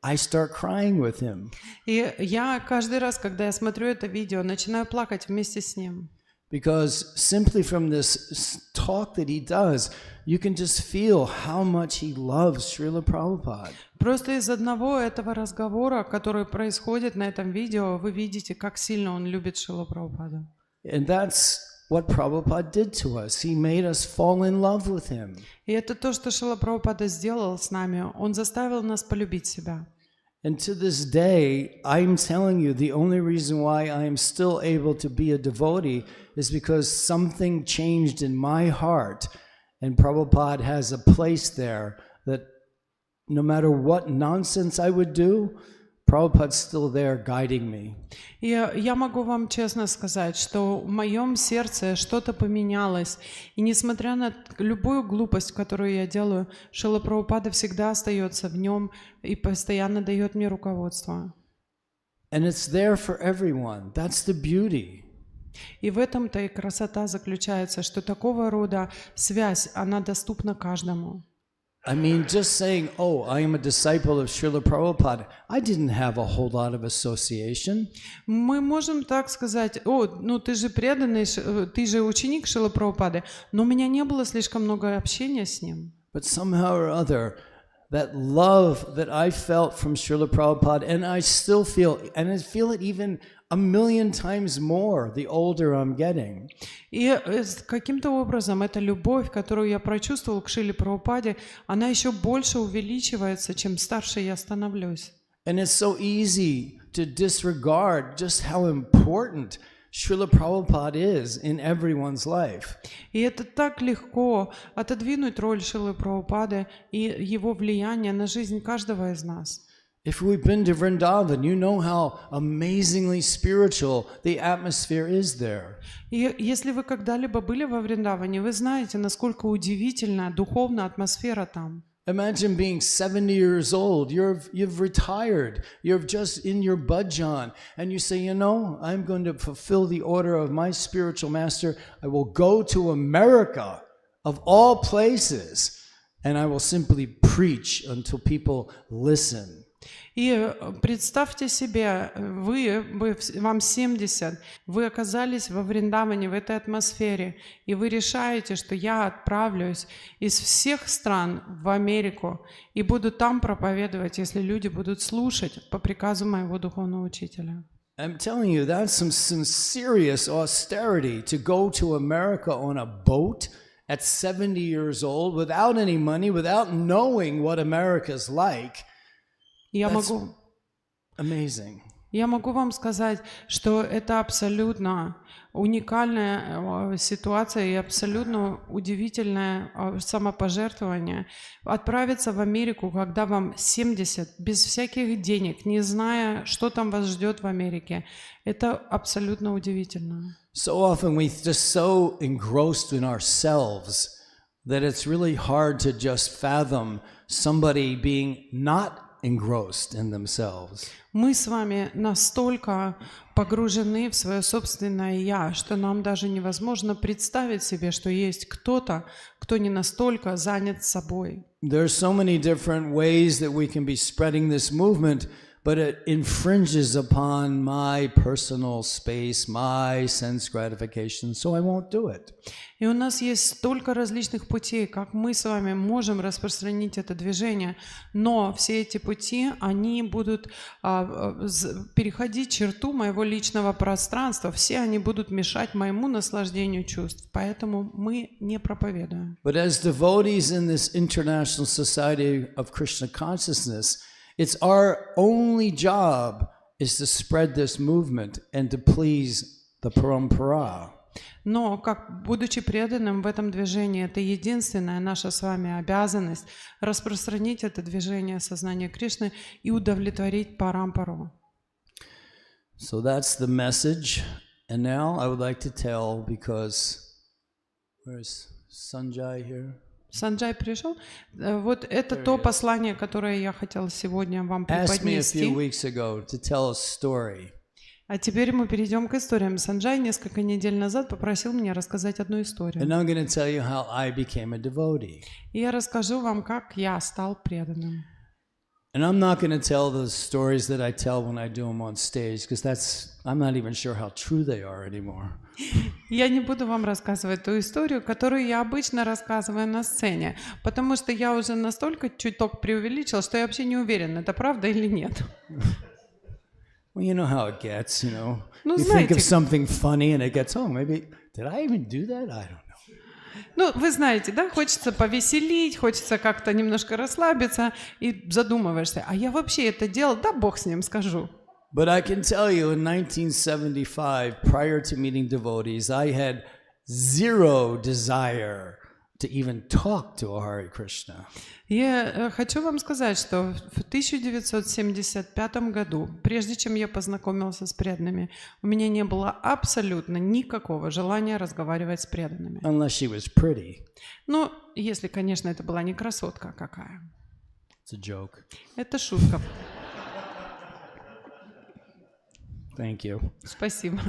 I start crying with him. И я каждый раз, когда я смотрю это видео, начинаю плакать вместе с ним. Because simply from this talk that he does, you can just feel how much he loves Srila Prabhupada. Просто из одного этого разговора, который происходит на этом видео, вы видите, как сильно он любит Шрилу Прабхупаду. And that's what Prabhupada did to us. He made us fall in love with him. И это то, что Шрила Прабхупада сделал с нами. Он заставил нас полюбить себя. And to this day, I'm telling you, the only reason why I'm still able to be a devotee is because something changed in my heart. And Prabhupada has a place there that no matter what nonsense I would do, Prabhupada's still there guiding me. И я могу вам честно сказать, что в моем сердце что-то поменялось. И несмотря на любую глупость, которую я делаю, Шрила Прабхупада всегда остается в нем и постоянно дает мне руководство. And it's there for everyone. That's the beauty. И в этом-то и красота заключается, что такого рода связь, она доступна каждому. I mean, just saying, oh, I am a disciple of Srila Prabhupada, I didn't have a whole lot of association. Мы можем так сказать: о, ну ты же преданный, ты же ученик Шрилы Прабхупады, но у меня не было слишком много общения с ним. But somehow or other, that love that I felt from Srila Prabhupada, and I still feel, and I feel it even a million times more the older I'm getting. И каким-то образом эта любовь, которую я прочувствовал к Шриле Прабхупаде, она еще больше увеличивается, чем старше я становлюсь. And it's so easy to disregard just how important Srila Prabhupada is in everyone's life. И это так легко отодвинуть роль Шрилы Прабхупады и его влияние на жизнь каждого из нас. If we've been to Vrindavan, you know how amazingly spiritual the atmosphere is there. И если вы когда-либо были во Вриндаване, вы знаете, насколько удивительна духовная атмосфера там. Imagine being 70 years old, you've retired, you're just in your bhajan, and you say, you know, I'm going to fulfill the order of my spiritual master. I will go to America, of all places, and I will simply preach until people listen. И представьте себе, вам 70, вы оказались во Вриндаване, в этой атмосфере, и вы решаете, что я отправлюсь из всех стран в Америку и буду там проповедовать, если люди будут слушать по приказу моего духовного учителя. I'm telling you, that's some serious austerity to go to America on a boat at 70 years old without any money, without knowing what America's like. Amazing. Я могу вам сказать, что это абсолютно уникальная ситуация и абсолютно удивительное самопожертвование. Отправиться в Америку, когда вам 70, без всяких денег, не зная, что там вас ждет в Америке, это абсолютно удивительно. So often we just so engrossed in ourselves that it's really hard to just fathom somebody being not engrossed in themselves. Мы с вами настолько погружены в свое собственное «я», что нам даже невозможно представить себе, что есть кто-то, кто не настолько занят собой. There are so many different ways that we can be spreading this movement, but it infringes upon my personal space, my sense gratification, so I won't do it. И у нас есть столько различных путей, как мы с вами можем распространить это движение, но все эти пути, они будут переходить черту моего личного пространства, все они будут мешать моему наслаждению чувств, поэтому мы не проповедуем. But as devotees in this international society of Krishna consciousness, it's our only job is to spread this movement and to please the parampara. Но, будучи преданным в этом движении, это единственная наша с вами обязанность распространить это движение сознания Кришны и удовлетворить парампару. So that's the message. And now I would like to tell, because where's Sanjay here? Санджай пришел. Вот это то послание, которое я хотела сегодня вам преподнести. А теперь мы перейдем к историям. Санджай несколько недель назад попросил меня рассказать одну историю. И я расскажу вам, как я стал преданным. And I'm not going to tell the stories that I tell when I do them on stage, because I'm not even sure how true they are anymore. Я не буду вам рассказывать ту историю, которую я обычно рассказываю на сцене, потому что я уже настолько чуток преувеличил, что я вообще не уверен, это правда или нет. Well, you know how it gets, you know. Ну, you знаете, think of something funny and it gets, oh, maybe, did I even do that? I don't know. Ну, вы знаете, да, хочется повеселить, хочется как-то немножко расслабиться, и задумываешься, а я вообще это делал? Да, бог с ним, скажу. But I can tell you, in 1975, prior to meeting devotees, I had zero desire to even talk to a Hare Krishna. Я хочу вам сказать, что в 1975 году, прежде чем я познакомился с преданными, у меня не было абсолютно никакого желания разговаривать с преданными. Unless she was pretty. Ну, если, конечно, это была не красотка какая. It's a joke. Это шутка. Thank you. Спасибо.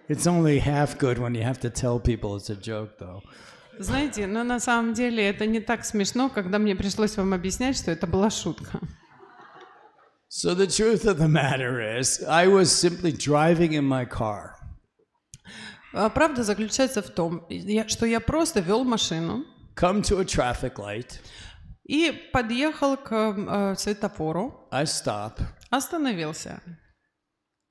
It's only half good when you have to tell people it's a joke, though. Знаете, но на самом деле это не так смешно, когда мне пришлось вам объяснять, что это была шутка. So the truth of the matter is, I was simply driving in my car. Правда заключается в том, что я просто вел машину. Come to a traffic light. И подъехал к светофору. I stop. Остановился.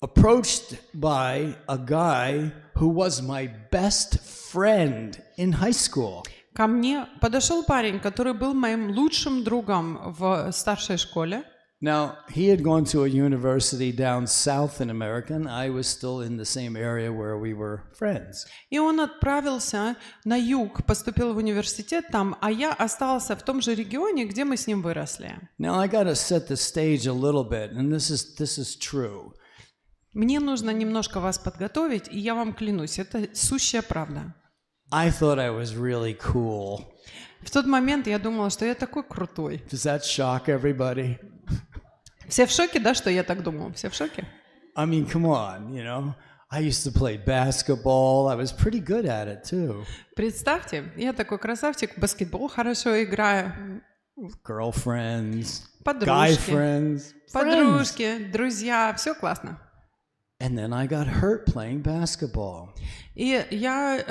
Approached by a guy who was my best friend in high school. Ко мне подошел парень, который был моим лучшим другом в старшей школе. Now, he had gone to a university down south in America, and I was still in the same area where we were friends. И он отправился на юг, поступил в университет там, а я остался в том же регионе, где мы с ним выросли. Now, I got to set the stage a little bit, and this is true. Мне нужно немножко вас подготовить, и я вам клянусь, это сущая правда. I thought I was really cool. В тот момент я думала, что я такой крутой. Does that shock everybody? Все в шоке, да, что я так думала? Все в шоке? I mean, come on, you know. I used to play basketball. I was pretty good at it too. Представьте, я такой красавчик, в баскетбол хорошо играю. Girlfriends. подружки, friends. подружки, друзья, все классно. And then I got hurt playing basketball. И я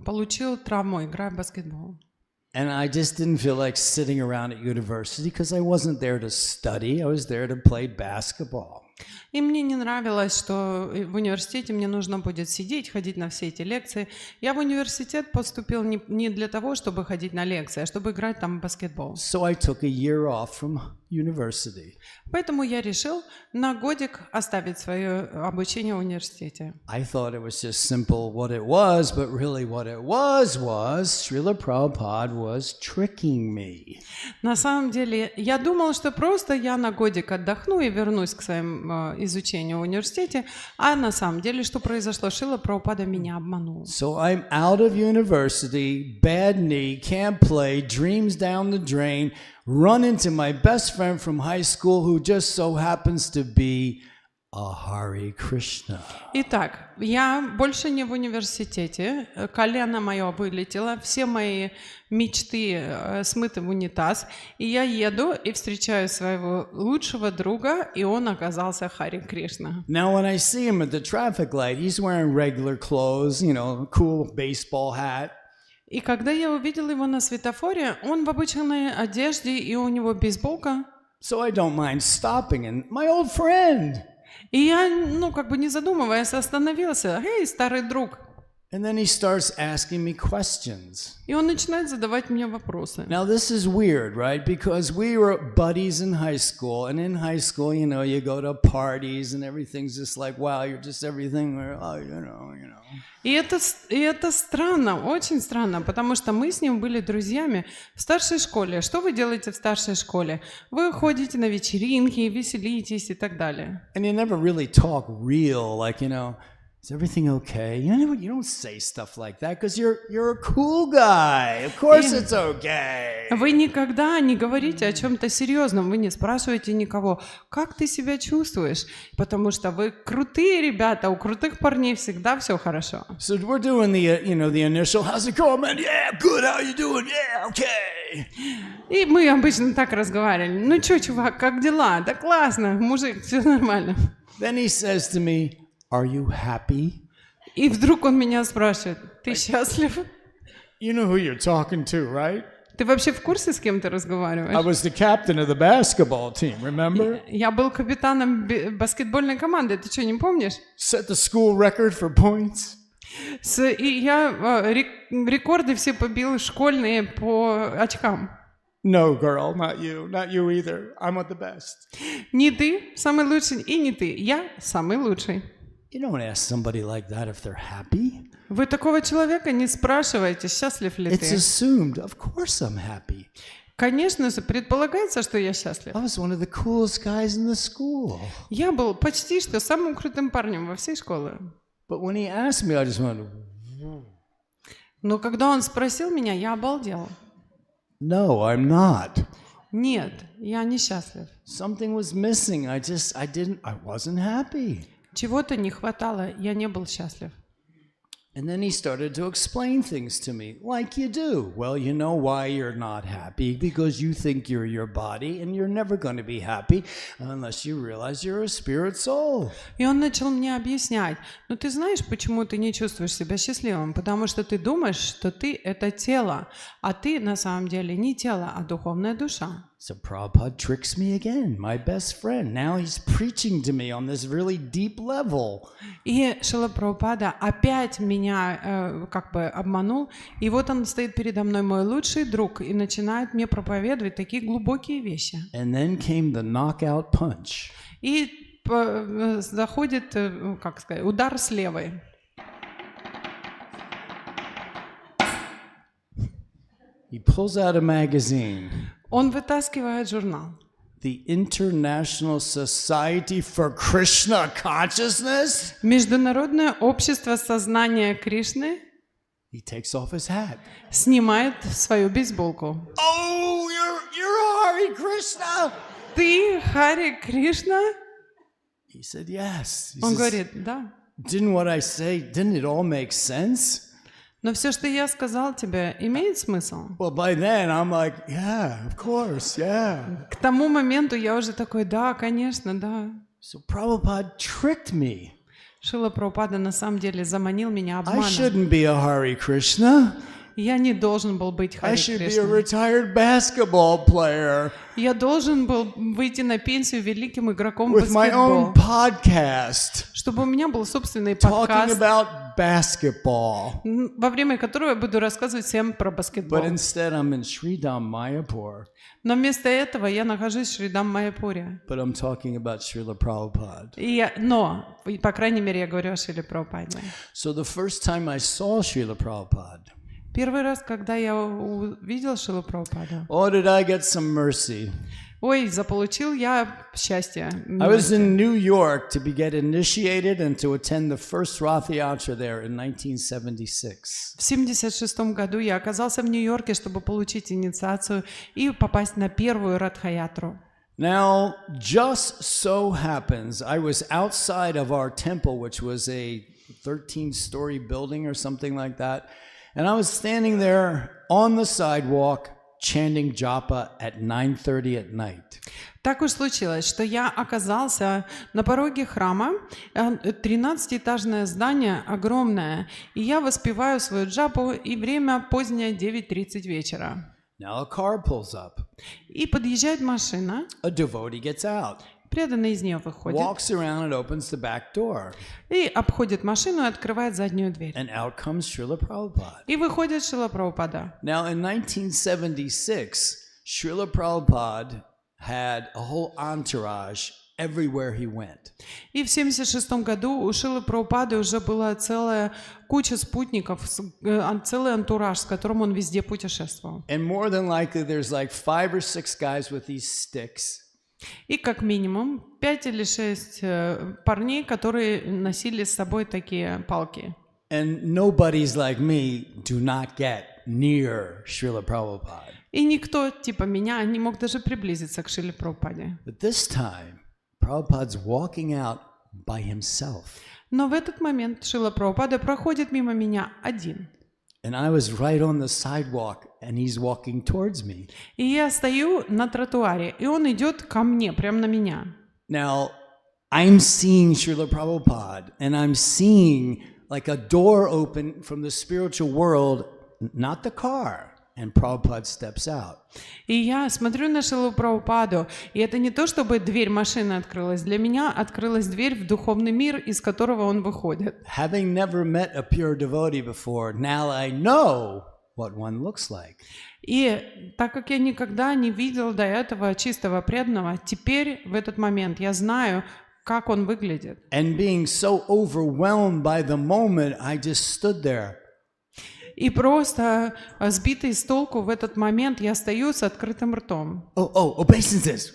получил травму, играя в баскетбол. And I just didn't feel like sitting around at university because I wasn't there to study. I was there to play basketball. И мне не нравилось, что в университете мне нужно будет сидеть, ходить на все эти лекции. Я в университет поступил не для того, чтобы ходить на лекции, а чтобы играть там в баскетбол. So I took a year off from university. Поэтому я решил на годик оставить свое обучение в университете. I thought it was just simple what it was, but really what it was Srila Prabhupada was tricking me. На самом деле, я думал, что просто я на годик отдохну и вернусь к своим изучению в университете, а на самом деле, что произошло? Шрила Прабхупада меня обманул. So I'm out of university, bad knee, can't play, dreams down the drain, run into my best friend from high school who just so happens to be a Hare Krishna. Итак, я больше не в университете, колено мое вылетело, все мои мечты смыты в унитаз, и я еду и встречаю своего лучшего друга, и он оказался Харе Кришна. Now when I see him at the traffic light, he's wearing regular clothes, you know, cool baseball hat. И когда я увидела его на светофоре, он в обычной одежде, и у него бейсболка. So I don't mind stopping, and my old friend. И я, не задумываясь, остановился. «Эй, старый друг!» And then he starts asking me questions. И он начинает задавать мне вопросы. Now this is weird, right? Because we were buddies in high school, and in high school, you know, you go to parties, and everything's just like, wow, you're just everything, oh, you know. И это странно, очень странно, потому что мы с ним были друзьями в старшей школе. Что вы делаете в старшей школе? Вы ходите на вечеринки, веселитесь и так далее. And you never really talk real, like, you know, is everything okay? You don't say stuff like that because you're a cool guy. Of course it's okay. Вы никогда не говорите о чем-то серьезном, вы не спрашиваете никого, как ты себя чувствуешь, потому что вы крутые ребята, у крутых парней всегда все хорошо. So we're doing the initial, how's it going, man? Yeah, good, how you doing? Yeah, okay. И мы обычно так разговаривали. Ну чё, чувак, как дела? Да классно, мужик, все нормально. Then he says to me, are you happy? И вдруг он меня спрашивает, ты счастлив? You know who you're talking to, right? Ты вообще в курсе, с кем ты разговариваешь? I was the captain of the basketball team, remember? Я был капитаном баскетбольной команды, ты что, не помнишь? Set the school record for points. И я рекорды все побил школьные по очкам. No, girl, not you either. I'm the best. Не ты самый лучший, и не ты. Я самый лучший. You don't ask somebody like that if they're happy. Вы такого человека не спрашиваете, счастлив ли It's ты. assumed, of course I'm happy. Конечно же, предполагается, что я счастлив. I was one of the coolest guys in the school. Я был почти что самым крутым парнем во всей школе. But when he asked me, I just went, Но когда он спросил меня, я обалдел. no, I'm not. Нет, я не счастлив. Something was missing. I wasn't happy. Чего-то не хватало, я не был счастлив. And then he started to explain things to me, like you do. Well, you know why you're not happy, because you think you're your body, and you're never going to be happy unless you realize you're a spirit soul. И он начал мне объяснять, ну ты знаешь, почему ты не чувствуешь себя счастливым? Потому что ты думаешь, что ты — это тело, а ты на самом деле не тело, а духовная душа. So Prabhupada tricks me again, my best friend. Now he's preaching to me on this really deep level. И Шрила Прабхупада опять меня обманул, и вот он стоит передо мной, мой лучший друг, и начинает мне проповедовать такие глубокие вещи. And then came the knockout punch. И заходит, удар с левой. He pulls out a magazine. Он вытаскивает журнал. The International Society for Krishna Consciousness. Международное общество сознания Кришны. He takes off his hat. Снимает свою бейсболку. Oh, you're Hare Krishna. Ты Харе Кришна? He said yes. He Он says, говорит, да. didn't what I say, didn't it all make sense? Но все, что я сказал тебе, имеет смысл? Well, by then I'm like, yeah, of course, yeah. К тому моменту я уже такой, да, конечно, да. So Prabhupada tricked me. Шрила Прабхупада на самом деле заманил меня I обманом. shouldn't be a Hare Krishna. Я не должен был быть I Харе should be a Кришной. retired basketball player Я должен был выйти на пенсию великим игроком with my own баскетбола, podcast чтобы у меня был собственный talking подкаст, about basketball. во время которого я буду рассказывать всем про баскетбол. But instead I'm in Sridham, Mayapur, Но вместо этого я нахожусь в Шридам Маяпуре. but I'm talking about Srila Prabhupada. Но, по крайней мере, я говорю о Шриле Прабхупаде. So the first time I saw Srila Prabhupada, Первый раз, когда я увидел Шрилу Прабхупаду, oh, did I get some mercy. ой, заполучил я счастье. I was in New York to get initiated and to attend the first Ratha Yatra there in 1976. В 1976 году я оказался в Нью-Йорке, чтобы получить инициацию и попасть на первую Радха-ятру. Now, just so happens, I was outside of our temple, which was a 13-story building or something like that, and I was standing there on the sidewalk chanting japa at 9:30 at night. Так уж случилось, что я оказался на пороге храма, 13-этажное здание, огромное, и я воспеваю свою джапу, и время позднее 9:30 вечера. Now a car pulls up. И подъезжает машина, A devotee gets out, преданный из нее выходит, walks around and opens the back door, и обходит машину и открывает заднюю дверь. and out comes Srila Prabhupada. И выходит Шрила Прабхупада. Now, in 1976, Srila Prabhupada had a whole entourage everywhere he went. И в 1976 году у Шрилы Прабхупады уже была целая куча спутников, целый антураж, с которым он везде путешествовал. And more than likely, there's like 5 or 6 guys with these sticks. И как минимум 5 или 6 парней, которые носили с собой такие палки. And nobodies like me do not get near Srila Prabhupada. И никто, типа меня, не мог даже приблизиться к Шриле Прабхупаде. But this time, Prabhupada's walking out by himself. Но в этот момент Шрила Прабхупада проходит мимо меня один. And I was right on the sidewalk, and he's walking towards me. И я стою на тротуаре, и он идет ко мне, прямо на меня. Now, I'm seeing Srila Prabhupada, and I'm seeing like a door open from the spiritual world, not the car, and Prabhupada steps out. И я смотрю на Шрилу Прабхупаду, и это не то, чтобы дверь машины открылась. Для меня открылась дверь в духовный мир, из которого он выходит. Having never met a pure devotee before, now I know what one looks like. И так как я никогда не видел до этого чистого преданного, теперь в этот момент я знаю, как он выглядит. And being so overwhelmed by the moment, I just stood there. И просто сбитый с толку в этот момент я стою с открытым ртом. Obeisances.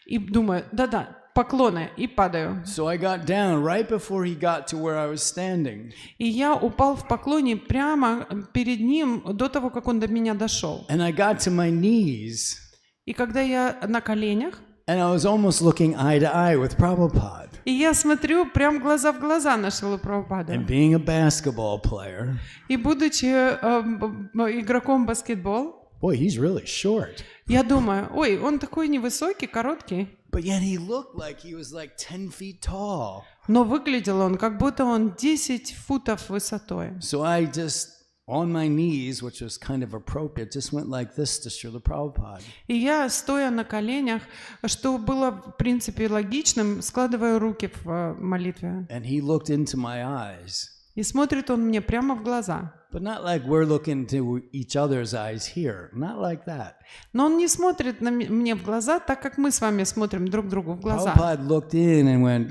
И думаю, да-да, поклоны, и падаю. So I got down right before he got to where I was standing. И я упал в поклоне прямо перед ним до того, как он до меня дошел. And I got to my knees. И когда я на коленях, And I was almost looking eye to eye with Prabhupada. и я смотрю прям глаза в глаза на Шрилу Прабхупаду. And being a basketball player, И будучи игроком баскетбол, boy, he's really short. я думаю, ой, он такой невысокий, короткий. But yet he looked like he was like 10 feet tall. Но выглядел он, как будто он 10 футов высотой. So I just, on my knees, which was kind of appropriate, just went like this to Srila Prabhupada. И я, стоя на коленях, что было, в принципе, логичным, складываю руки в молитве. And he looked into my eyes. И смотрит он мне прямо в глаза. But not like we're looking into each other's eyes here. Not like that. Но он не смотрит мне в глаза, так как мы с вами смотрим друг другу в глаза. Prabhupada looked in and went,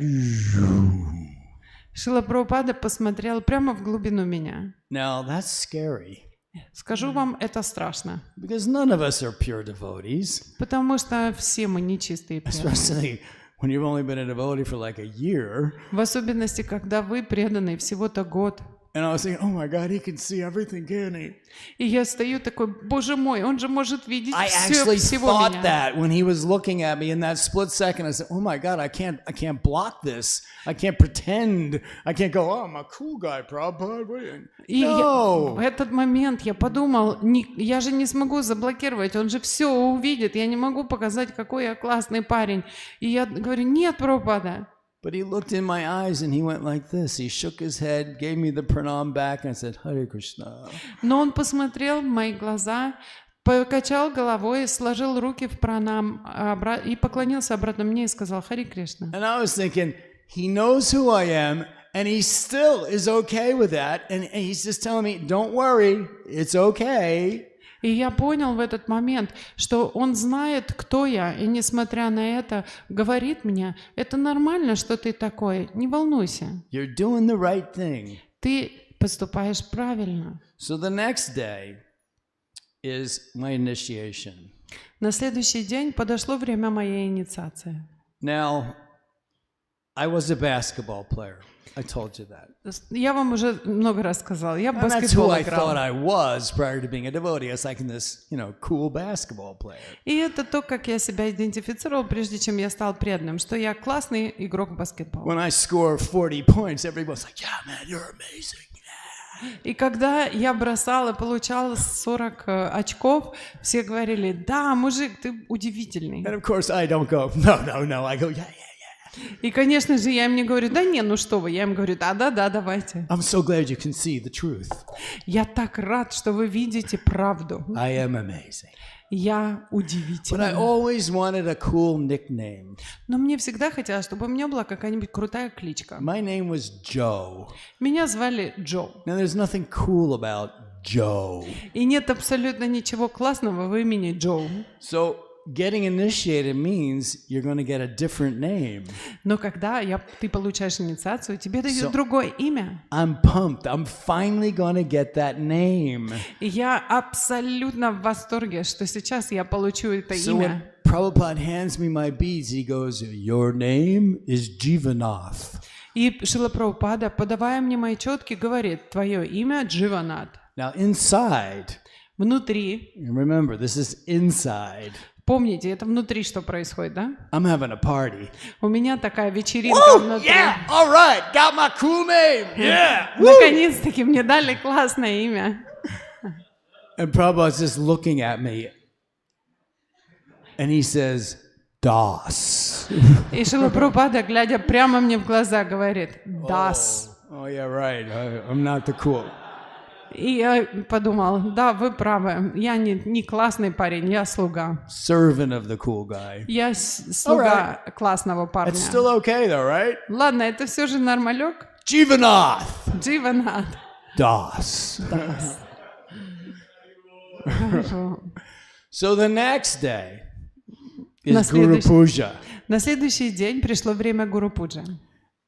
Шрила Прабхупада посмотрел прямо в глубину меня. now that's scary. Скажу вам, это страшно. Because none of us are pure devotees. Потому что все мы нечистые преданные. Especially when you've only been a devotee for like a year. В особенности, когда вы преданные всего-то год. And I was thinking, oh my God, he can see everything, can he? И я стою такой, боже мой, он же может видеть I все, actually всего thought меня. that when he was looking at me in that split second. I said, oh my God, I can't block this. I can't pretend. I can't go, oh, I'm a cool guy, Prabhupada. И No. в этот момент я подумал, я же не смогу заблокировать, он же все увидит, я не могу показать, какой я классный парень. И я говорю, нет, Прабхупада. But he looked in my eyes and he went like this. He shook his head, gave me the pranam back, and I said, Hare Krishna. Но он посмотрел в мои глаза, покачал головой, сложил руки в пранам и поклонился обратно мне и сказал, Харе Кришна. And I was thinking, he knows who I am, and he still is okay with that. And he's just telling me, don't worry, it's okay. И я понял в этот момент, что он знает, кто я, и несмотря на это, говорит мне, это нормально, что ты такой, не волнуйся. You're doing the right thing. Ты поступаешь правильно. So the next day is my initiation. На следующий день подошло время моей инициации. Now, I was a basketball player. I told you that. Я вам уже много раз сказал, я в And that's who баскетбол I thought играл. I was prior to being a devotee. I was like this, cool basketball player. И это то, как я себя идентифицировал, прежде чем я стал преданным, что я классный игрок в баскетбол. When I score 40 points, everybody's like, yeah, man, you're amazing. И когда я бросал и получал 40 очков, все говорили, да, мужик, ты удивительный. And of course, I don't go, no. I go, yeah. И, конечно же, я им не говорю, да не, ну что вы, я им говорю, да, давайте. I'm so glad you can see the truth. Я так рад, что вы видите правду. I am amazing. Я But I удивительный. always wanted a cool nickname. Но мне всегда хотелось, чтобы у меня была какая-нибудь крутая кличка. My name was Joe. Меня звали Джо. Now, there's nothing cool about Joe. И нет абсолютно ничего классного в имени Джо. So getting initiated means you're going to get a different name. Но когда ты получаешь инициацию, тебе дают другое имя. I'm pumped. I'm finally going to get that name. И я абсолютно в восторге, что сейчас я получу это So when имя. Prabhupada hands me my beads, he goes, your name is Дживанатха. И Шрила Прабхупада, подавая мне мои четки, говорит, твое имя Дживанатха. Now inside, Внутри, remember, this is inside. помните, это внутри что происходит, да? I'm having a party. У меня такая вечеринка внутри. Yeah, all right, got my cool name. Yeah. Наконец-таки мне дали классное имя. And Prabhupada's just looking at me, and he says, Das. И Шрила Прабхупада, глядя прямо мне в глаза, говорит, Das. Oh, yeah, right. I'm not the cool. И я подумал, да, вы правы, я не классный парень, я слуга. Servant of the cool guy. Я слуга классного парня. It's still okay, though, right? Ладно, это все же нормалек. Дживанатха. Дживанатха. Das. Хорошо. So the next day is На Guru следующий- Puja. На следующий день пришло время Гуру Пуджи.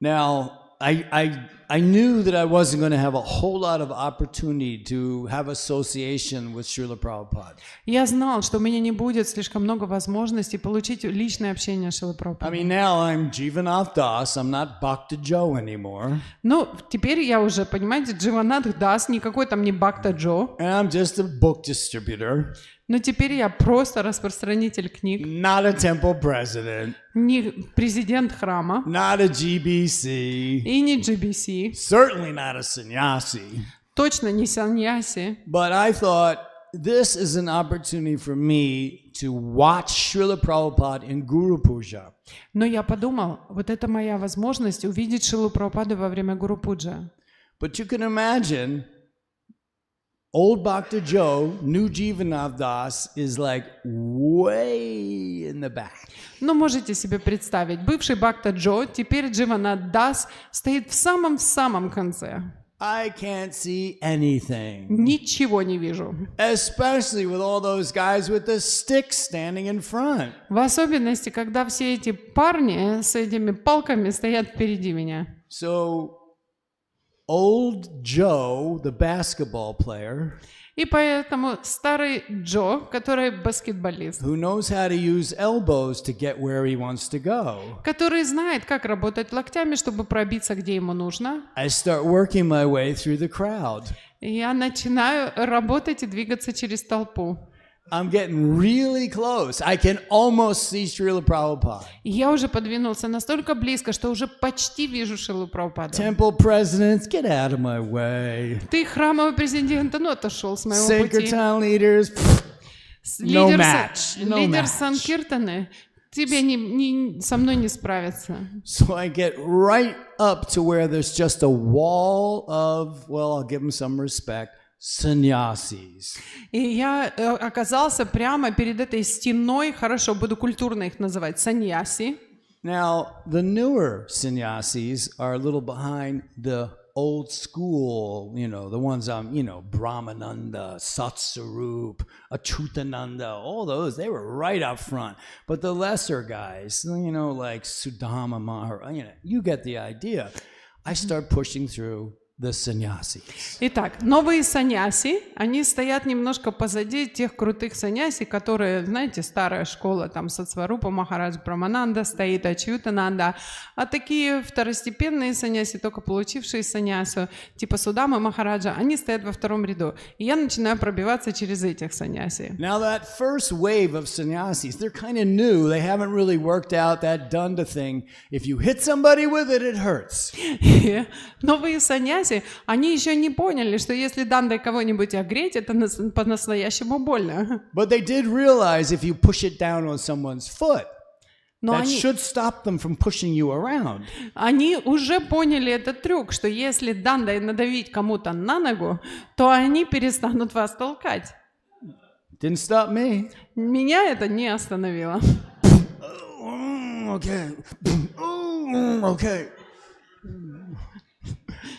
Now, I knew that I wasn't going to have a whole lot of opportunity to have association with Srila Prabhupada. Я знал, что у меня не будет слишком много возможностей получить личное общение с Шрилой I Прабхупадой. mean, now I'm Jivanath Das. I'm not Bhakta Joe anymore. Ну, теперь я уже, понимаете, Дживанатха Дас, никакой там не Бхакта Джо. And I'm just a book distributor, Но теперь я просто распространитель книг, not a temple president, не президент храма not a GBC, и не GBC, certainly not a sannyasi. точно не саньяси. But I thought this is an opportunity for me to watch Srila Prabhupada in Guru Puja. Но я подумал, вот это моя возможность увидеть Шрилу Прабхупаду во время Гуру Пуджи. But you can imagine, old Bhakta Joe, new Jivanath Das, is like way in the back. Ну, можете себе представить, бывший Бхакта Джо, теперь Дживанатха Дас, стоит в самом конце. I can't see anything. Ничего не вижу. Especially with all those guys with the sticks standing in front. В особенности, когда все эти парни с этими палками стоят впереди меня. So, old Joe, the basketball player, И поэтому старый Джо, который баскетболист, who knows how to use elbows to get where he wants to go. который знает, как работать локтями, чтобы пробиться, где ему нужно, I start working my way through the crowd. я начинаю работать и двигаться через толпу. I'm getting really close. I can almost see Srila Prabhupada. И я уже подвинулся настолько близко, что уже почти вижу Шрилу Прабхупаду. Temple presidents, get out of my way. Ты храмовый президент, ну отошел с моего пути. Sankirtan leaders, no match. No Лидер match. Санкиртаны, тебе со мной не справиться. So I get right up to where there's just a wall of, well, I'll give them some respect, sannyasis. И я оказался прямо перед этой стеной, хорошо, буду культурно их называть, саньяси. Now, the newer sannyasis are a little behind the old school, the ones Brahmananda, Satsarup, Achutananda, all those, they were right up front. But the lesser guys, like Sudama Maharaj, you get the idea. I start pushing through the sannyasis. Итак, новые саньяси, они стоят немножко позади тех крутых саньяси, которые, знаете, старая школа, там Сатсварупа Махарадж Брамананда стоит, Ачютананда, а такие второстепенные саньяси, только получившие саньясу, типа Судамы Махараджа, они стоят во втором ряду. И я начинаю пробиваться через этих саньяси. Now that first wave of sannyasis, they're kind of new. They haven't really worked out that danda thing. If you hit somebody with it, it hurts. Новые саньяси, они еще не поняли, что если дандой кого-нибудь огреть, это по-настоящему больно. But they did realize if you push it down on someone's foot, Но that should stop them from pushing you around. они уже поняли этот трюк, что если дандой надавить кому-то на ногу, то они перестанут вас толкать. Didn't stop me. Меня это не остановило. Okay. Okay.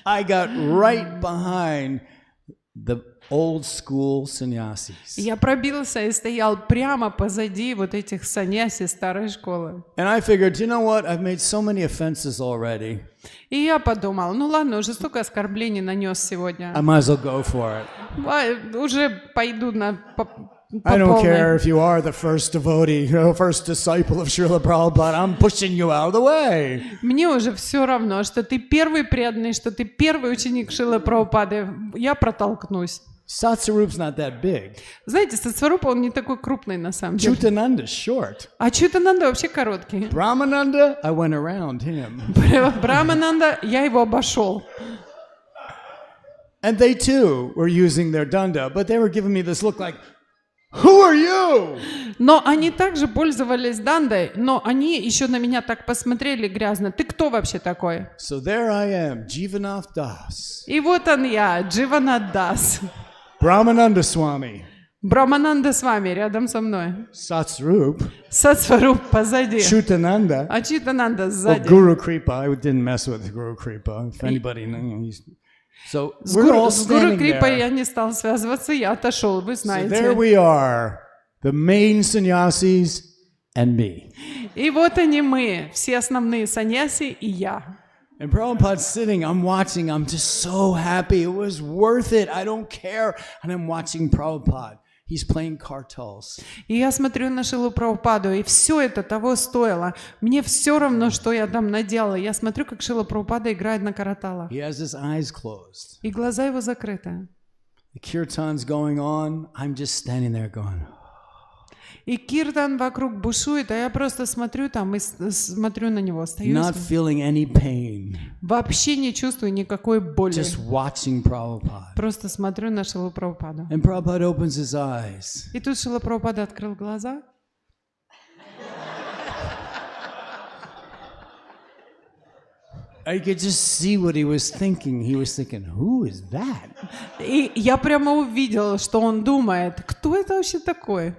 I got right behind the old school sannyasis. Я пробился и стоял прямо позади вот этих саньяси старой школы. And I figured, you know what? I've made so many offenses already. И я подумал, ну ладно, уже столько оскорблений нанес сегодня. I might as well go for it. Уже пойду по I don't полной. care if you are the first devotee, first disciple of Srila Prabhupada. I'm pushing you out of the way. Мне уже все равно, что ты первый преданный, что ты первый ученик Шрилы Прабхупады. Я протолкнусь. Satsarup's not that big. Знаете, Сатсварупа, он не такой крупный на самом деле. Chutananda's short. А Чайтанья вообще короткий. Brahmananda, I went around him. Брамананда, я его обошел. And they too were using their danda, but they were giving me this look like, who are you? Но они также пользовались дандой, но они еще на меня так посмотрели грязно. Ты кто вообще такой? So there I am, Дживанатха. И вот он я, Дживанатха. Brahmananda Swami. Брамананда с вами, рядом со мной. Satsvarup. Сатсваруп позади. Chutananda. А Чайтанья Or сзади. Guru Kripa. I didn't mess with Guru Kripa. If anybody knows. So we're all С Гуру standing Крипой there. я не стал связываться, я отошел, вы So there знаете. we are, the main sannyasis and me. И вот они мы, все основные саньяси и я. And Prabhupada's sitting, I'm watching, I'm just so happy. It was worth it. I don't care. And I'm watching Prabhupada. He's playing kartals. И я смотрю на Шрилу Прабхупаду, и все это того стоило. Мне все равно, что я там наделала. Я смотрю, как Шрила Прабхупада играет на караталах. He has his eyes closed. И глаза его закрыты. The kirtan's going on. I'm just standing there going. И киртан вокруг бушует, а я просто смотрю там и смотрю на него, стою. Not feeling any pain. Вообще не чувствую никакой боли. Just watching Prabhupada. Просто смотрю на Шрилу Прабхупаду. And Prabhupada opens his eyes. И тут Шрила Прабхупада открыл глаза. I could just see what he was thinking. He was thinking, who is that? И я прямо увидела, что он думает, кто это вообще такой?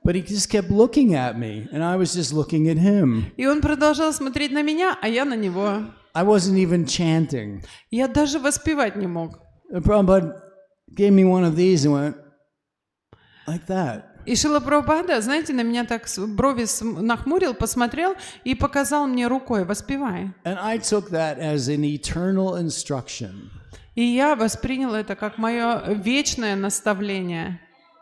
But he just kept looking at me, and I was just looking at him. И он продолжал смотреть на меня, а я на него. I wasn't even chanting. Я даже воспевать не мог. The Prabhupada gave me one of these and went like that. И Шрила Прабхупада, знаете, на меня так брови нахмурил, посмотрел и показал мне рукой, воспевай. And I took that as an eternal instruction. И я воспринял это как мое вечное наставление.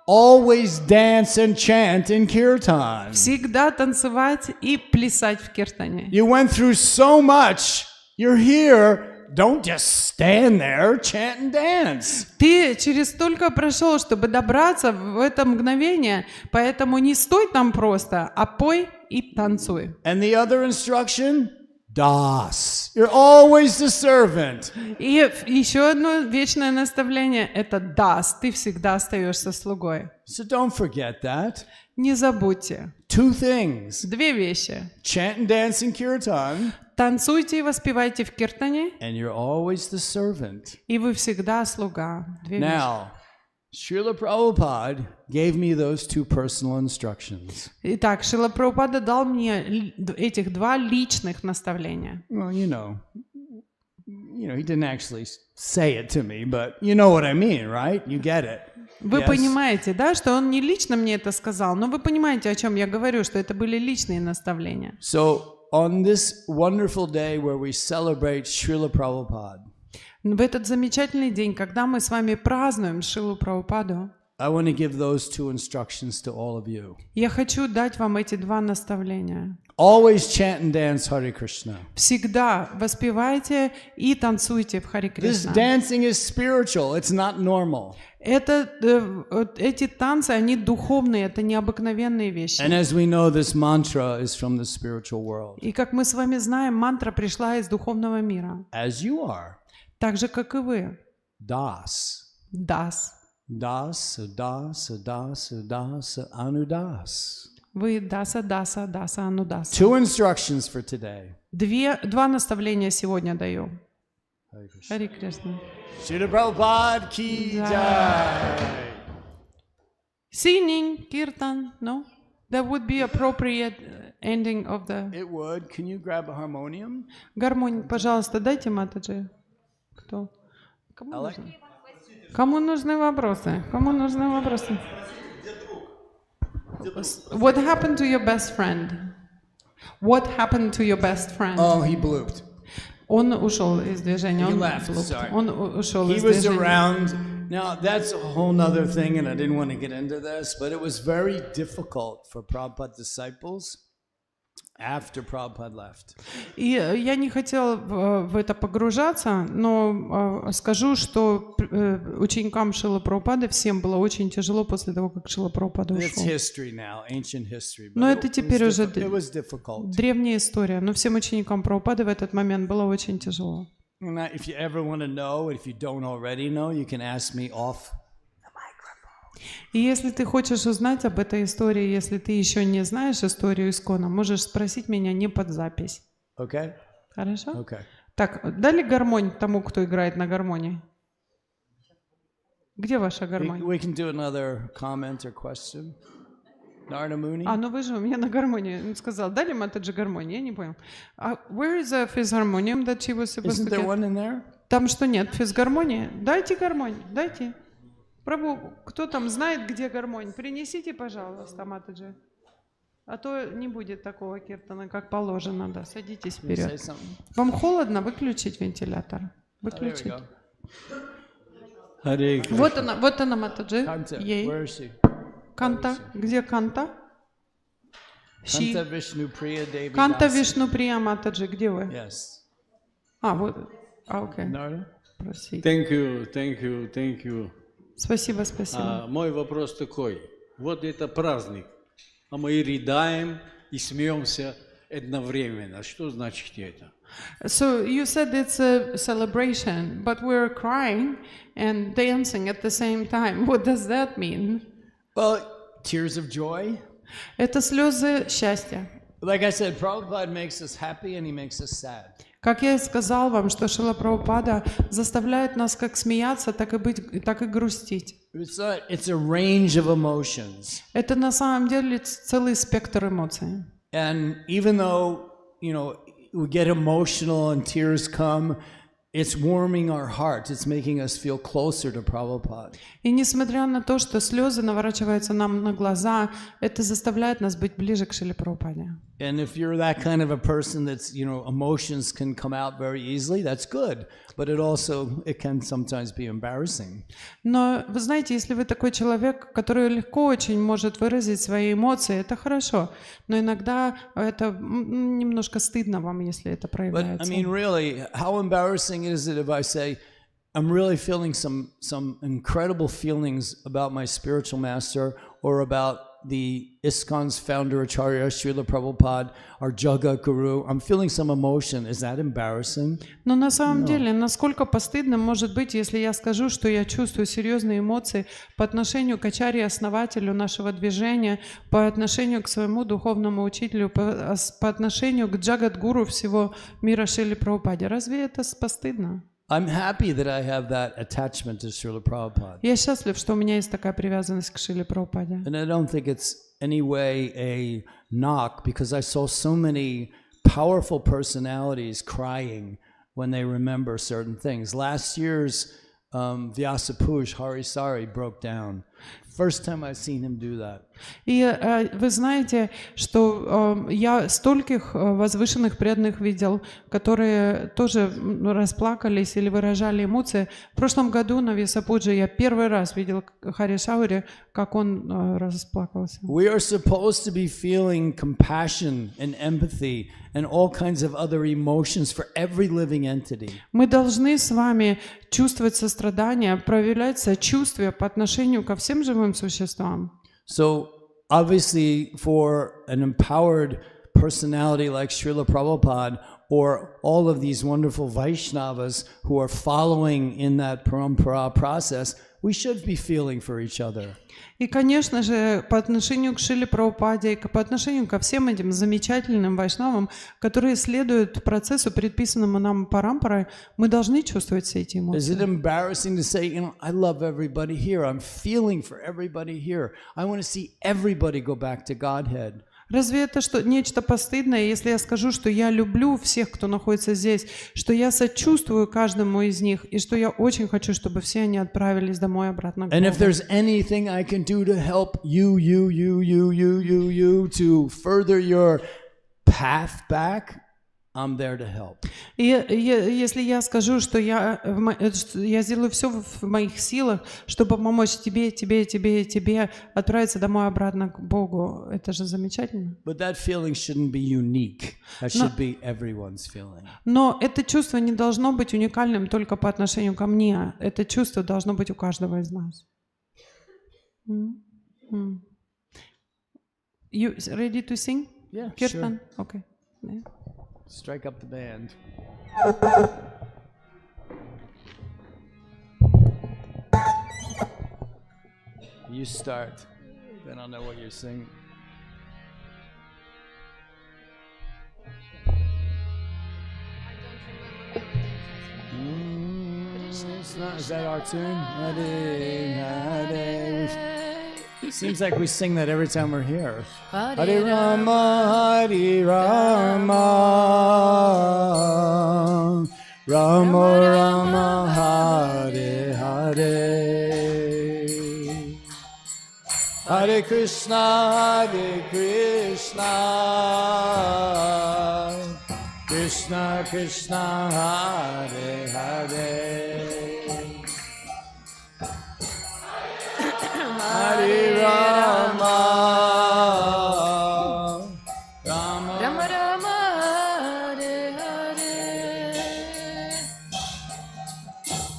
Always dance and chant in kirtan. Всегда танцевать и плясать в киртане. You went through so much. You're here. Don't just stand there, chant and dance. Ты через столько прошел, чтобы добраться в это мгновение, поэтому не стой там просто, а пой и танцуй. And the other instruction? Das. You're always the servant. И еще одно вечное наставление — это das. Ты всегда остаешься слугой. So don't forget that. Не забудьте. Two things. Две вещи. Chant and dance in kirtan. Танцуйте и воспевайте в киртане, And you're always the servant. и вы всегда слуга. Две вещи. Now, Srila Prabhupada gave me those two personal instructions. Итак, Шрила Прабхупада дал мне этих два личных наставления. Well, you know, he didn't actually say it to me, but you know what I mean, right? You get it. Вы Yes? понимаете, да, что он не лично мне это сказал, но вы понимаете, о чем я говорю, что это были личные наставления. So, on this wonderful day where we celebrate Srila Prabhupada, В этот замечательный день, когда мы с вами празднуем Шрилу Прабхупаду, I want to give those two instructions to all of you. я хочу дать вам эти два наставления. Always chant and dance Hare Krishna. Всегда воспевайте и танцуйте в Харе This Кришна. dancing is spiritual. It's not normal. Эти танцы, они духовные, это необыкновенные вещи. And as we know, this mantra is from the spiritual world. И как мы с вами знаем, мантра пришла из духовного мира. As you are. Так же, как и вы. Das. Das. Das, das, das, das, anudas. Вы даса, даса, даса, анудаса. Two instructions for today. Два наставления сегодня даю. Hare Krishna. Харе Кришна. Srila Prabhupada ki Jai. jai. Singing, kirtan, no? That would be appropriate ending of the... It would. Can you grab a harmonium? Гармонь, пожалуйста, дайте Матаджи. Кто? Кому Alex? нужны? Кому нужны вопросы? Кому нужны вопросы? What happened to your best friend? What happened to your best friend? Oh, he blooped. Он ушел из движения. He Он left, блуп. sorry. Он ушел He из was движения. around. Now, that's a whole nother thing, and I didn't want to get into this, but it was very difficult for Prabhupada disciples after Prabhupada left. И я не хотела в это погружаться, но скажу, что ученикам Шрилы Прабхупады всем было очень тяжело после того, как Шрила Прабхупада It's ушел. history now, ancient history. Но But это it теперь уже was difficult. древняя история. Но всем ученикам Прабхупады в этот момент было очень тяжело. And if you ever want to know, if you don't already know, you can ask me off. И если ты хочешь узнать об этой истории, если ты еще не знаешь историю Искона, можешь спросить меня не под запись. Okay? Хорошо? Okay. Так, дали гармонь тому, кто играет на гармонии? Где ваша гармонь? We can do another comment or question. Narada Muni? Ну вы же у меня на гармонии. Он сказал, дали Матаджи гармонь? Я не понял. Where is the fizharmonium that she was supposed Isn't to there get? one in there? Там что, нет физгармонии? Дайте гармонь, дайте. Прабу, кто там знает, где гармонь? Принесите, пожалуйста, Матаджи. А то не будет такого киртана, как положено. Да, садитесь Can you say вперед. something? Вам холодно? Выключить вентилятор. There we Выключить. go. Hare Krishna. Вот она, Матаджи. Kanta, Ей. where is she? Канта. Где Канта? Щи. Kanta Vishnu Priya Devi Канта Dasi. Вишну Прия Матаджи. Где вы? Yes. Вот. Окей. Narada? Простите. Thank you. Спасибо, спасибо. Мой вопрос такой. Вот это праздник, а мы рыдаем и смеемся одновременно. Что значит это? So you said it's a celebration, but we're crying and dancing at the same time. What does that mean? Well, tears of joy. Это слезы счастья. Like I said, Prabhupada makes us happy and he makes us sad. Как я и сказал вам, что Шрила Прабхупада заставляет нас как смеяться, так и грустить. It's a range of emotions. Это на самом деле целый спектр эмоций. And even though, we get emotional and tears come, it's warming our hearts. It's making us feel closer to Prabhupada. И несмотря на то, что слезы наворачиваются нам на глаза, это заставляет нас быть ближе к Шриле Прабхупаде. And if you're that kind of a person that's, emotions can come out very easily, that's good. But it can sometimes be embarrassing. Но вы знаете, если вы такой человек, который легко очень может выразить свои эмоции, это хорошо. Но иногда это немножко стыдно вам, если это проявляется. But I mean, really, how embarrassing is it if I say, I'm really feeling some incredible feelings about my spiritual master or about the ISKCON's founder Acharya Srila Prabhupada, our Jagat Guru. I'm feeling some emotion. Is that embarrassing? Но на самом деле, насколько постыдно может быть, если я скажу, что я чувствую серьезные эмоции по отношению к Ачарье, основателю нашего движения, по отношению к своему духовному учителю, по отношению к Джагат-гуру всего мира Шриле Прабхупаде. Разве это постыдно? I'm happy that I have that attachment to Srila Prabhupada. Я счастлив, что у меня есть такая привязанность к Шриле Прабхупаде. And I don't think it's any way a knock, because I saw so many powerful personalities crying when they remember certain things. Last year's Vyasapurush Harisari broke down. First time I've seen him do that. И вы знаете, что я стольких возвышенных преданных видел, которые тоже расплакались или выражали эмоции. В прошлом году на Вьясапуджи я первый раз видел Харишаури, как он расплакался. We are supposed to be feeling compassion and empathy and all kinds of other emotions for every living entity. Мы должны с вами чувствовать сострадание, проявлять сочувствие по отношению ко всем живым существам. So obviously for an empowered personality like Srila Prabhupada or all of these wonderful Vaishnavas who are following in that parampara process, we should be feeling for each other. И, конечно же, по отношению к Шриле Прабхупаде, по отношению ко всем этим замечательным вайшнавам, которые следуют процессу, предписанному нам парампарой, мы должны чувствовать все эти эмоции. Is it embarrassing to say, I love everybody here. I'm feeling for everybody here. I want to see everybody go back to Godhead. Разве это нечто постыдное, если я скажу, что я люблю всех, кто находится здесь, что я сочувствую каждому из них, и что я очень хочу, чтобы все они отправились домой обратно к Богу? And if there's anything I can do to help you to further your path back, I'm there to help. И если я скажу, что я сделаю все в моих силах, чтобы помочь тебе отправиться домой обратно к Богу, это же замечательно. But that feeling shouldn't be unique. That should be everyone's feeling. Но это чувство не должно быть уникальным только по отношению ко мне. Это чувство должно быть у каждого из нас. You ready to sing? Yeah, Kirtan? sure. Okay. Yeah. Strike up the band. You start. Then I'll know what you're singing. Is that our tune? Hare Hare. Seems like we sing that every time we're here. Hare Rama, Hare Rama, Rama Rama, Hare Hare. Hare Krishna, Krishna Krishna, Hare Hare. Hare Rama, Rama Rama, Hare Hare.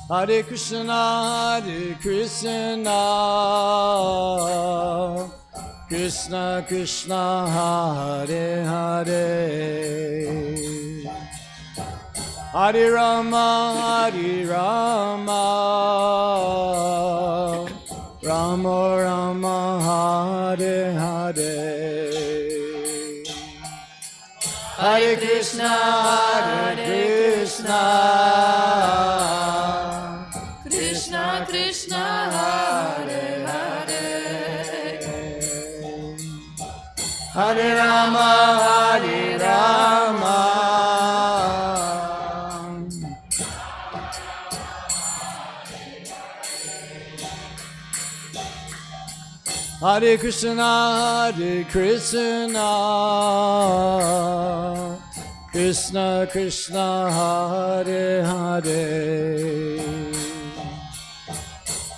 Hare Krishna, Krishna Krishna, Hare Hare. Hare Rama, Rama Rama, Hare Hare. Hare Krishna, Krishna Krishna, Hare Hare. Hare Rama, Hare Krishna, Krishna Krishna, Hare Hare,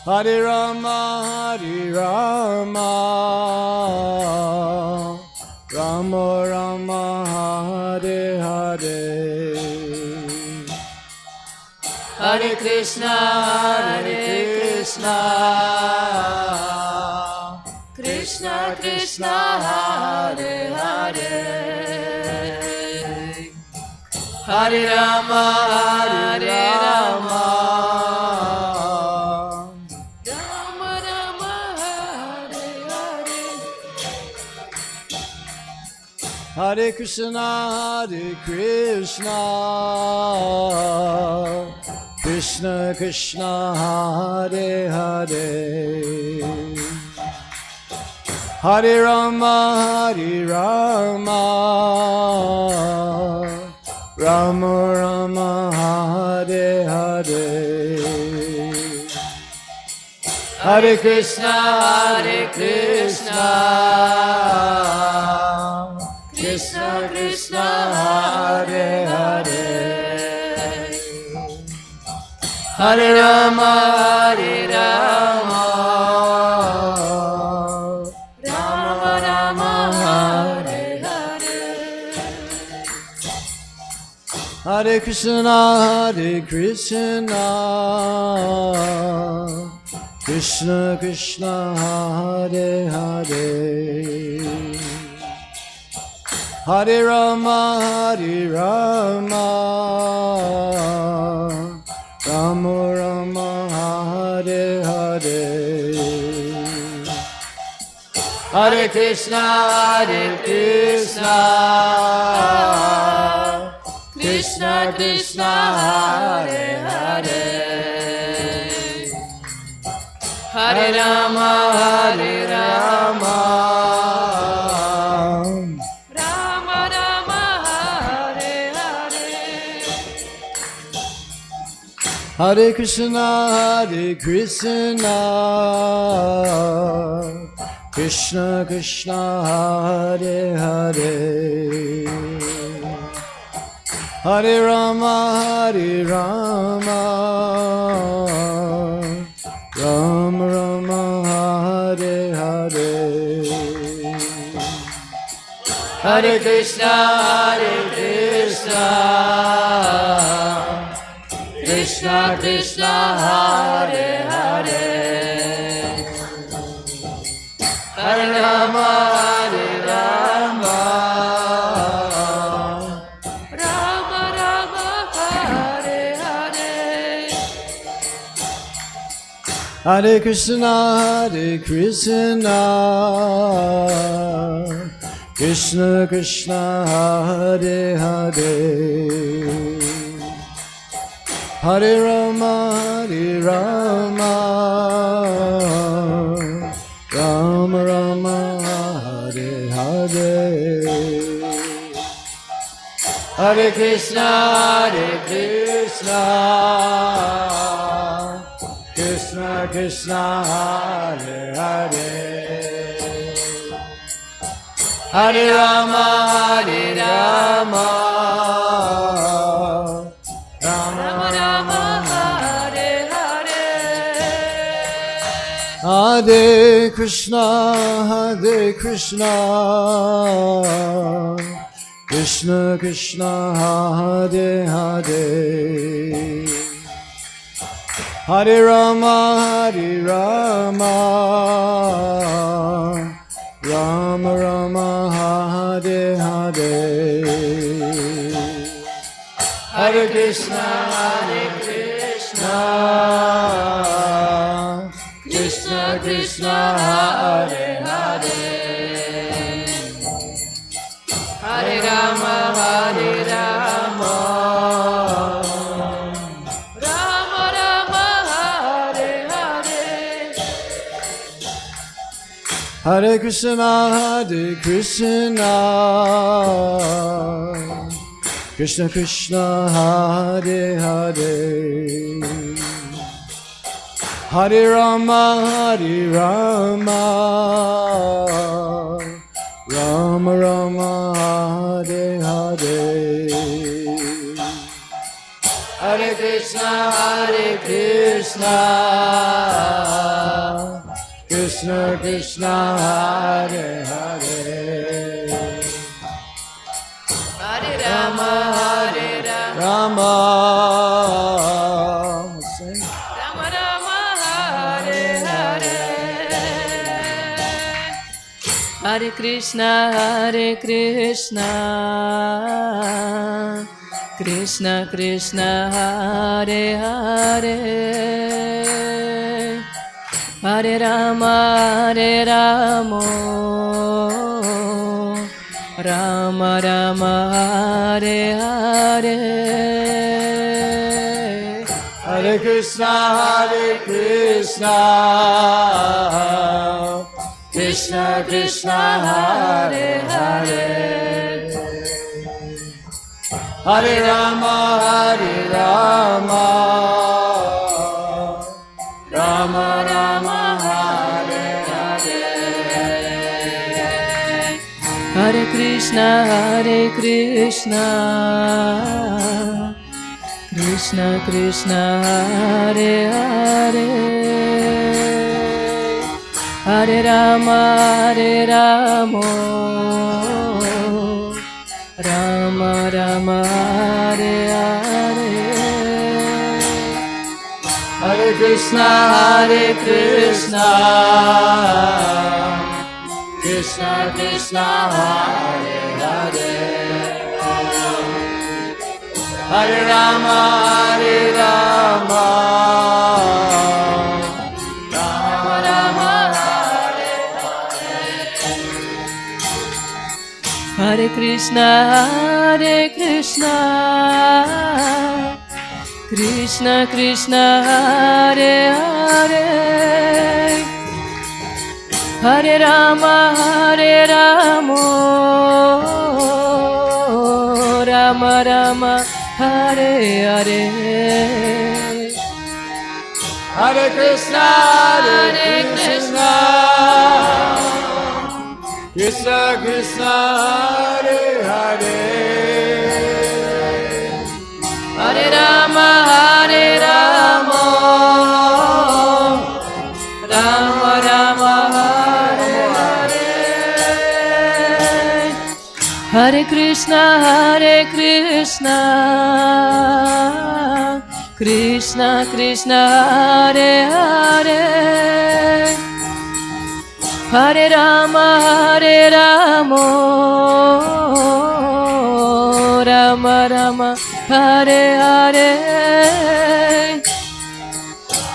Hare Rama, Rama Rama, Hare Hare, Hare Krishna, Krishna Krishna, Hare Hare, Hare Rama, Rama Rama, Hare Hare, Hare Krishna, Krishna Krishna, Hare Hare, Hare Rama, Rama Rama, Hare Hare, Hare Krishna, Krishna Krishna, Hare Hare, Hare Rama, Rama Rama, Hare Hare, Hare Krishna, Krishna Krishna, Hare Hare, Hare Rama, Rama Rama, Hare Hare, Hare Krishna, Krishna Krishna, Hare Hare, Hare Rama, Rama Rama, Hare Hare, Hare Krishna, Krishna Krishna, Hare Hare, Hare Rama, Rama Rama, Hare Hare, Hare Krishna, Krishna Krishna, Hare Hare, Hare Rama, Rama Rama, Hare Hare, Hare Krishna, Krishna Krishna, Hare Hare, Hare Rama, Rama Rama, Hare Hare, Hare Krishna, Krishna Krishna, Hare Hare, Hare Rama, Rama Rama, Hare Hare, Hare Krishna, Krishna Krishna, Hare Hare, Hare Rama, Rama Rama, Hare Hare, Hare Krishna, Krishna Krishna, Hare Hare, Hare Rama, Rama Rama, Hare Hare, Hare Krishna, Krishna Krishna, Hare Hare, Hare Rama, Rama Rama, Hare Hare. Hare Krishna, Krishna Krishna, Hare Hare. Hare Rama, Rama. Rama Rama, Hare Hare. Hare Krishna, Krishna Krishna, Hare Hare. Hare Rama, Rama Rama, Hare Hare. Hare Krishna, Krishna Krishna, Hare Hare. Hare Rama, Rama Rama, Hare Hare. Hare Krishna, Krishna Krishna, Hare Hare. Hare Rama, Rama Rama, Hare Hare. Hare Krishna, Krishna Krishna, Hare Hare. Hare Rama, Rama Rama, Hare Hare. Hare Krishna, Krishna Krishna, Hare Hare. Hare Rama, Rama Rama, Hare Hare. Hare Krishna, Krishna Krishna, Hare Hare. Hare Rama, Rama Rama, Hare Hare. Hare Krishna, Krishna Krishna, Hare Hare. Hare Rama, Rama Rama, Hare Hare.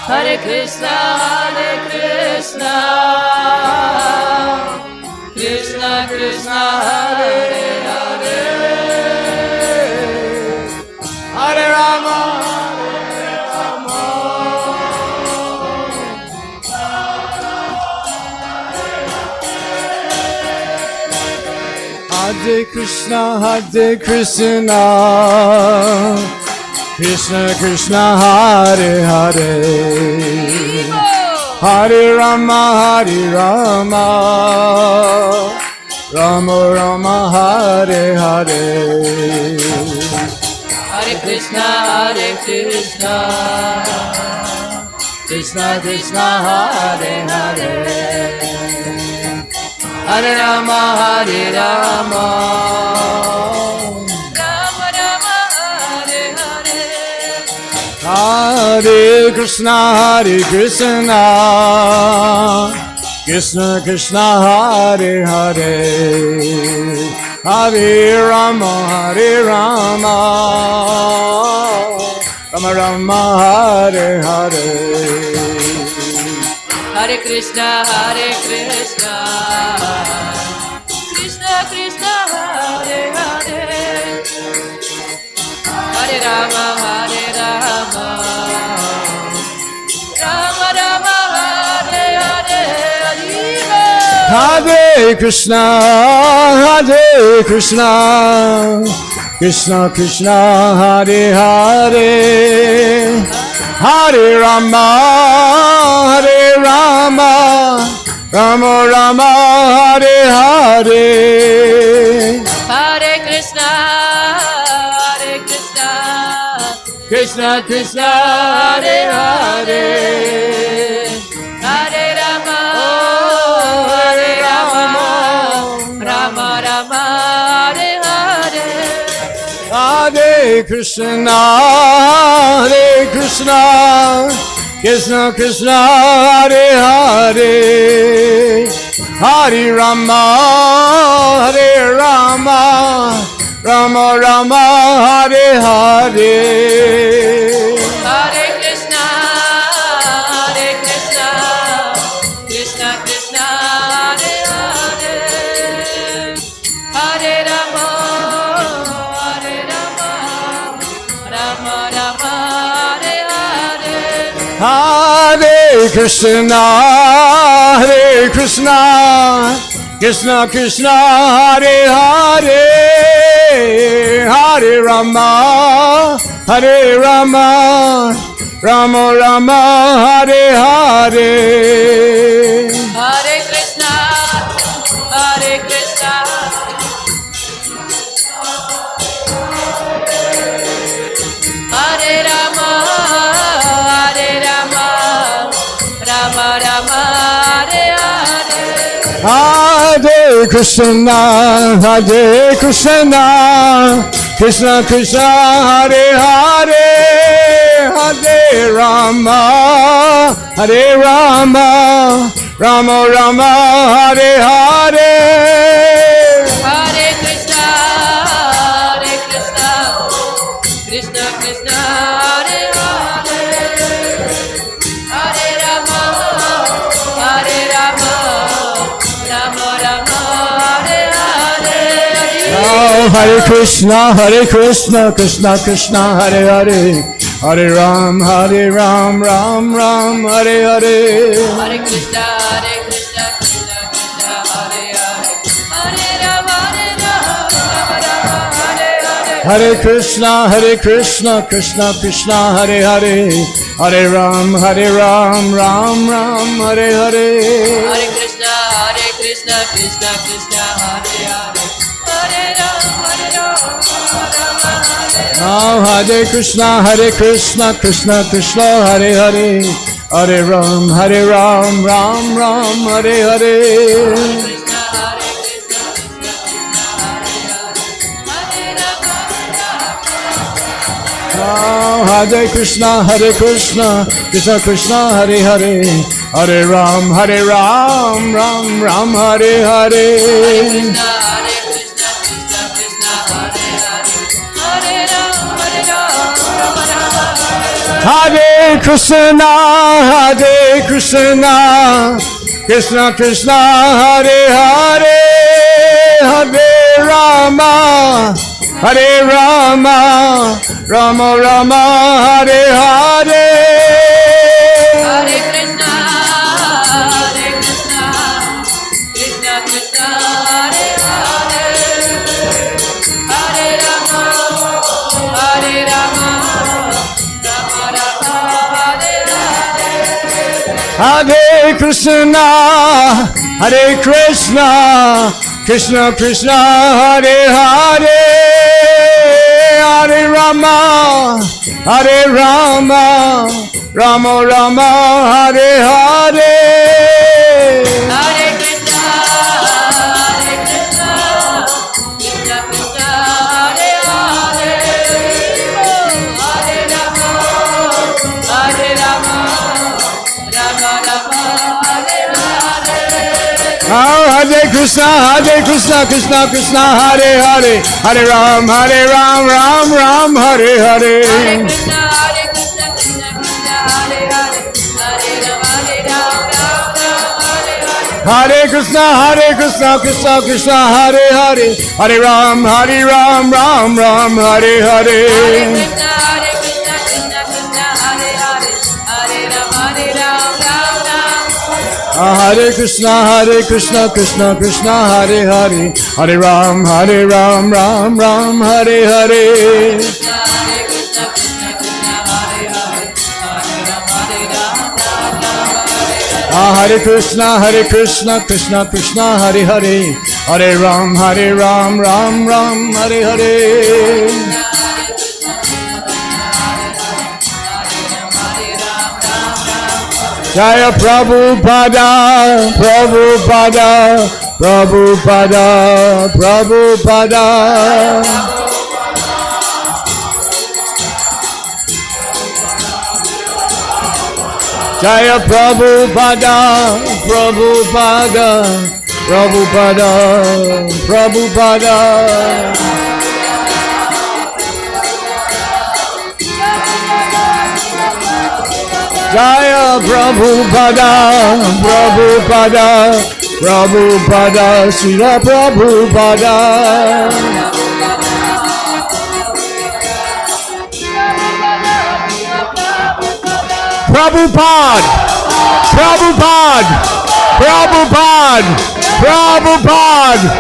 Hare Krishna, Krishna Krishna, Hare Hare. Hare Rama, Hare Krishna, Krishna Krishna, Hare Hare. Hare Rama, Rama Rama, Hare Hare. Hare Krishna, Krishna Krishna, Hare Hare. Hare Rama, Rama Rama, Hare Hare. Hare Krishna, Krishna Krishna, Hare Hare. Hare Rama, Rama Rama, Hare Hare. Hare Krishna, Krishna Krishna, Hare Hare. Hare Rama, Rama Rama, Hare Hare. Hare Krishna, Krishna Krishna, Hare Hare. Hare Rama, Hare Rama, Rama Rama, Hare Hare. Hare Krishna, Krishna Krishna, Hare Hare. Hare Rama, Hare Rama, Rama Rama, Hare Hare. Hare Krishna, Hare Krishna, Krishna Krishna, Hare Hare. Hare Rama, Hare Rama, Rama Rama, Hare Hare. Hare Krishna, Krishna Krishna, Hare Hare. Hare Rama, Rama Rama, Hare Hare. Hare Krishna, Hare Krishna, Krishna Krishna, Hare Hare. Hare Rama, Hare Rama, Rama Rama, Hare Hare. Hare Krishna, Krishna Hare Rama, Rama Rama, Hare Hare. Hare Krishna, Hare Krishna, Krishna Krishna, Hare Hare. Hare Rama, Hare Rama, Rama Rama, Hare Hare. Hare Krishna, Krishna Krishna, Hare Hare. Hare Rama, Rama Rama, Hare Hare. Oh, Hare Krishna, Krishna Krishna, Hare Hare. Hare Ram, Ram Ram, Hare Hare. Hare Krishna, Krishna Krishna, Hare Hare. Hare Rama, Rama Rama, Hare Hare. Hare Krishna, Krishna Krishna, Hare Hare. Hare Ram, Ram Ram, Hare Hare. Hare Krishna, Krishna Krishna, Hare Hare. Hare Rama, Rama Rama, Hare Hare. Oh, Hare Krishna, Krishna Krishna, Hare Hare. Hare Ram, Ram Ram, Hare Hare. Krishna, Krishna Krishna, Hare Hare. Hare Rama, Oh, Hare Krishna, Krishna Krishna, Hare Hare. Hare Ram, Ram Ram, Hare Hare. Krishna, Krishna Krishna, Hare Hare. Hare Rama, Rama Rama, Hare Krishna, Krishna Krishna, Hare Hare. Hare Rama, Rama Rama, Hare Hare. Hare Krishna, Krishna Krishna, Hare Hare. Hare Rama, Rama Rama, Hare Hare. Hare Krishna, Krishna Krishna, Hare Hare. Hare Rama, Rama Rama, Hare Hare. Hare Krishna, Krishna Krishna, Hare Hare. Hare Rama, Rama Rama, Hare Hare. Oh, Hare Krishna, Krishna Krishna, Hare Hare. Hare Ram, Ram Ram, Hare Hare. Hare Krishna, Krishna Krishna, Hare Hare. Hare Rama, Rama Rama, Hare Hare. Hare Krishna, Krishna Krishna, Hare Hare. Hare Ram, Ram Ram, Hare Hare. Hare Krishna, Krishna Krishna, Hare Hare. Hare Rama, Rama Rama. Hare Krishna, Krishna Krishna, Hare Hare. Hare Ram, Ram Ram, Hare Hare. Hare Krishna, Krishna Krishna, Hare Hare. Hare Hare Krishna, Krishna Krishna, Hare Hare, Hare Ram, Ram Ram, Hare Hare. Jaya Prabhupada, Prabhupada, Prabhupada, Prabhupada. Jaya Prabhupada, Prabhupada, Prabhupada, Prabhupada. Jaya Prabhupada, Prabhupada, Prabhupada, Srila Prabhupada. Prabhupada, Prabhupada, Prabhupada, Prabhupada,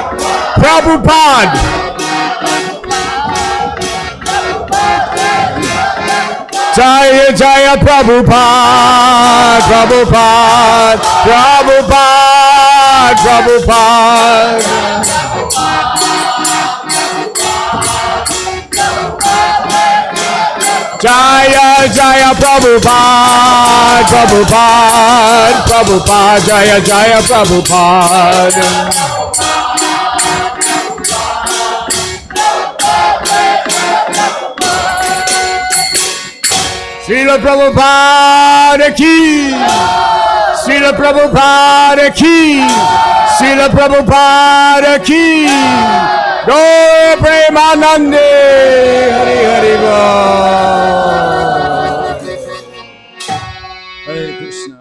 Prabhupada. Jaya Jaya Prabhupada, Prabhupada, Prabhupada, Prabhupada. Jaya Jaya Prabhupada, Prabhupada, Prabhupada, Jaya Jaya Prabhupada. Srila Prabhupada ki, Srila Prabhupada ki, Srila Prabhupada ki. Gaur Premanande, Hari Hari Bol. Hare Krishna.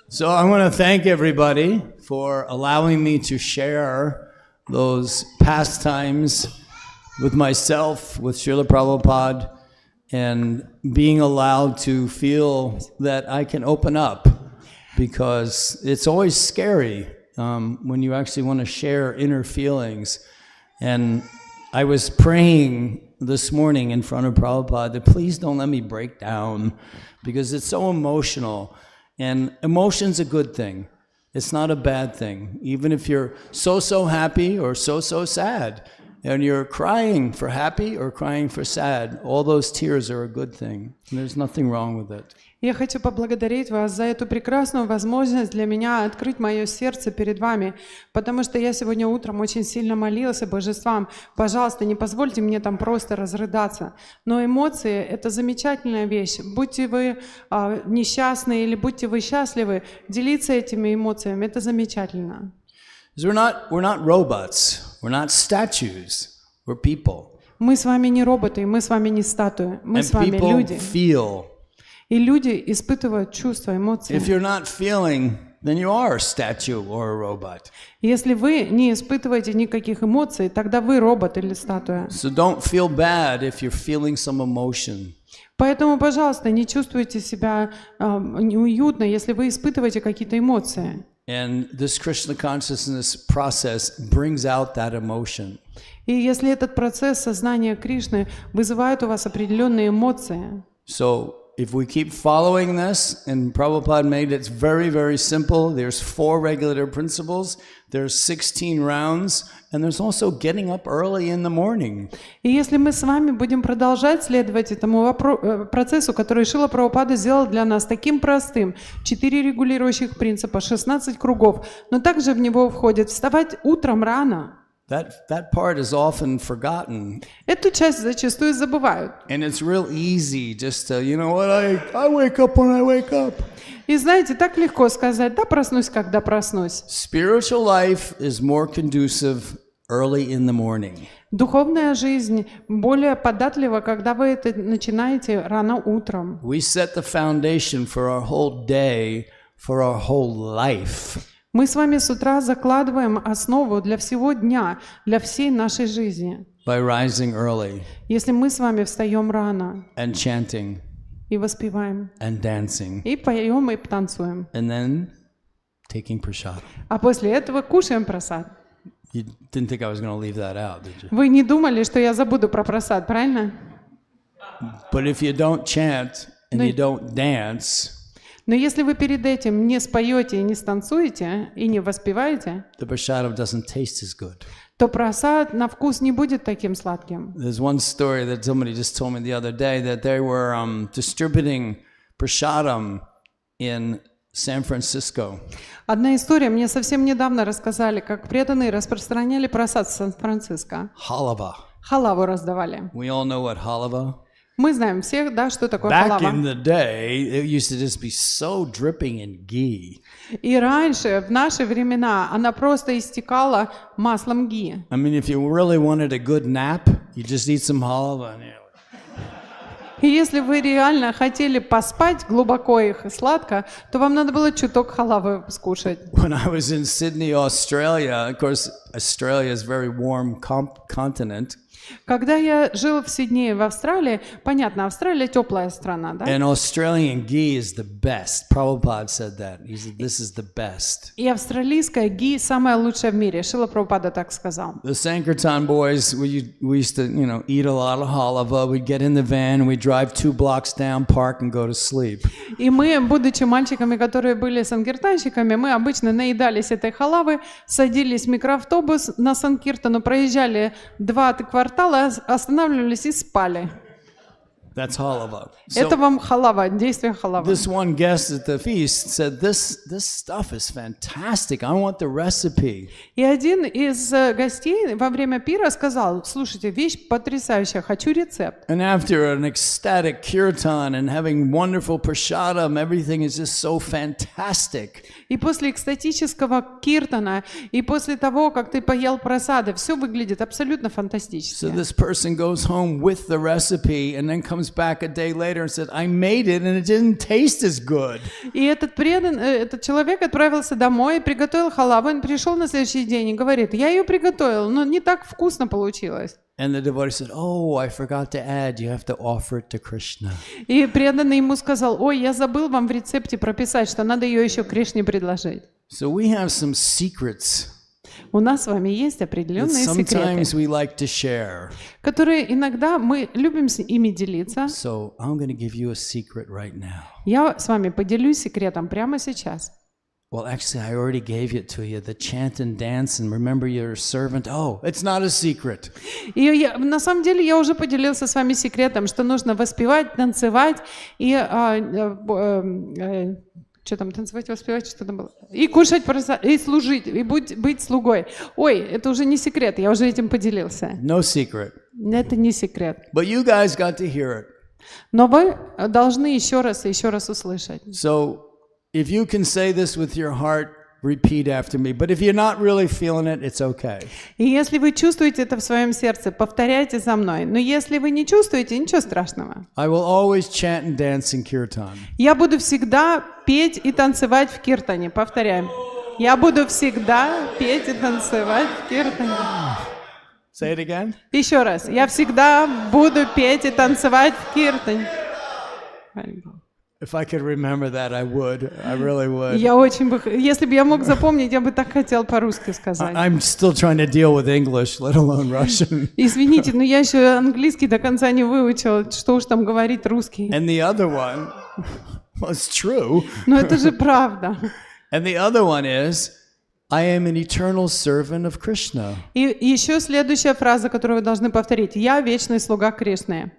So I want to thank everybody for allowing me to share those pastimes with myself, with Srila Prabhupada, and being allowed to feel that I can open up, because it's always scary when you actually want to share inner feelings. And I was praying this morning in front of Prabhupada that please don't let me break down, because it's so emotional. And emotion's a good thing. It's not a bad thing. Even if you're so happy or so sad, and you're crying for happy or crying for sad, all those tears are a good thing. And there's nothing wrong with it. Я хочу поблагодарить вас за эту прекрасную возможность для меня открыть мое сердце перед вами, потому что я сегодня утром очень сильно молилась божествам. Пожалуйста, не позвольте мне там просто разрыдаться. Но эмоции — это замечательная вещь. Будьте вы несчастны или будьте вы счастливы, делиться этими эмоциями — это замечательно. We're not robots. We're not statues. We're people. Мы с вами не роботы, мы с вами не статуи, мы с вами люди. Feel. И люди испытывают чувства, эмоции. If you're not feeling, then you are a statue or a robot. Если вы не испытываете никаких эмоций, тогда вы робот или статуя. So don't feel bad if you're feeling some emotion. Поэтому, пожалуйста, не чувствуйте себя неуютно, если вы испытываете какие-то эмоции. And this Krishna consciousness process brings out that emotion. И если этот процесс сознания Кришны вызывает у вас определенные эмоции. So if we keep following this, and Prabhupada made it very simple. There's 4 regulative principles. There's 16 rounds, and there's also getting up early in the morning. И если мы с вами будем продолжать следовать этому процессу, который Шрила Прабхупада сделал для нас таким простым, 4 регулирующих принципа, 16 кругов, но также в него входит вставать утром рано. That part is often forgotten. Эту часть зачастую забывают. And it's real easy just to, you know what, I wake up when I wake up. И знаете, так легко сказать, да, проснусь, когда проснусь. Spiritual life is more conducive early in the morning. Духовная жизнь более податлива, когда вы это начинаете рано утром. We set the foundation for our whole day, for our whole life. Мы с вами с утра закладываем основу для всего дня, для всей нашей жизни. By rising early. Если мы с вами встаем рано. And chanting. И воспеваем. And dancing. И поем, и танцуем. And then taking prasad. А после этого кушаем прасад. You didn't think I was going to leave that out, did you? Вы не думали, что я забуду про прасад, правильно? But if you don't chant and you don't dance, Но если вы перед этим не споете и не станцуете, и не воспеваете, the prasadam doesn't taste as good. то просад на вкус не будет таким сладким. There's one story that somebody just told me the other day that they were distributing prasadam in San Francisco. Одна история, мне совсем недавно рассказали, как преданные распространяли просад в Сан-Франциско. Halava. Халаву раздавали. We all know what halava. Мы знаем всех, да, что такое Back халава. in the day, it used to just be so dripping in ghee. И раньше, в наши времена, она просто истекала маслом ги. I mean, if you really wanted a good nap, you just eat some halava and you're like, И если вы реально хотели поспать глубоко и сладко, то вам надо было чуток халавы скушать. when I was in Sydney, Australia, of course, Australia is a very warm continent. Когда я жил в Сиднее, в Австралии, понятно, Австралия теплая страна, да? And Australian ghee is the best. Prabhupada said that. He said, this is the best. И австралийская ги самая лучшая в мире. Шрила Прабхупада так сказал. The Sankirtan boys, we used to, eat a lot of halava. We'd get in the van, we'd drive 2 blocks down, park, and go to sleep. И мы, будучи мальчиками, которые были санкиртанщиками, мы обычно наедались этой халавы, садились в микроавтобус на Санкиртану, проезжали 2 квартала, останавливались и спали. That's halava. Это вам халава, действие халавы. This one guest at the feast said, this stuff is fantastic. I want the recipe. И один из гостей во время пира сказал: слушайте, вещь потрясающая, хочу рецепт. And after an ecstatic kirtan and having wonderful prasadam, everything is just so fantastic. И после экстатического киртана, и после того, как ты поел просады, все выглядит абсолютно фантастически. So this person goes home with the recipe and then comes back a day later and said, I made it and it didn't taste as good. И этот человек отправился домой, приготовил халаву, он пришел на следующий день и говорит: я ее приготовил, но не так вкусно получилось. And the devotee said, oh, I forgot to add, you have to offer it to Krishna. И преданный ему сказал: ой, я забыл вам в рецепте прописать, что надо ее еще Кришне предложить. So we have some secrets У нас с вами есть that определенные sometimes секреты, we like to share. которые иногда мы любим ими делиться. So I'm going to give you a secret right now. Я с вами поделюсь секретом прямо сейчас. Well, actually, I already gave it to you. The chant and dance and remember your servant. Oh, it's not a secret. И на самом деле я уже поделился с вами секретом, что нужно воспевать, танцевать и что там, танцевать, воспевать, что там было? И кушать, и служить, и быть слугой. Ой, это уже не секрет, я уже этим поделился. No secret. Это не секрет. But you guys got to hear it. Но вы должны еще раз и еще раз услышать. So if you can say this with your heart, repeat after me. But if you're not really feeling it, it's okay. И если вы чувствуете это в своем сердце, повторяйте за мной. Но если вы не чувствуете, ничего страшного. I will always chant and dance in kirtan. Я буду всегда петь и танцевать в киртане. Повторяем. Я буду всегда петь и танцевать в киртане. Say it again. Еще раз. Я всегда буду петь и танцевать в киртане. If I could remember that, I would. I really would. Я очень бы, если бы я мог запомнить, я бы так хотел по-русски сказать. I'm still trying to deal with English, let alone Russian. Извините, но я еще английский до конца не выучил, что уж там говорить русский. And the other one, well, it's true. Но это же правда. And the other one is, I am an eternal servant of Krishna. И еще следующая фраза, которую вы должны повторить. Я вечный слуга Кришны.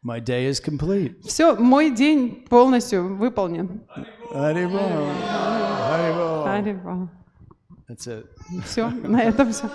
My day is complete. Все, мой день полностью выполнен. Haribol. Haribol. Харибол. That's it. Все, на этом все.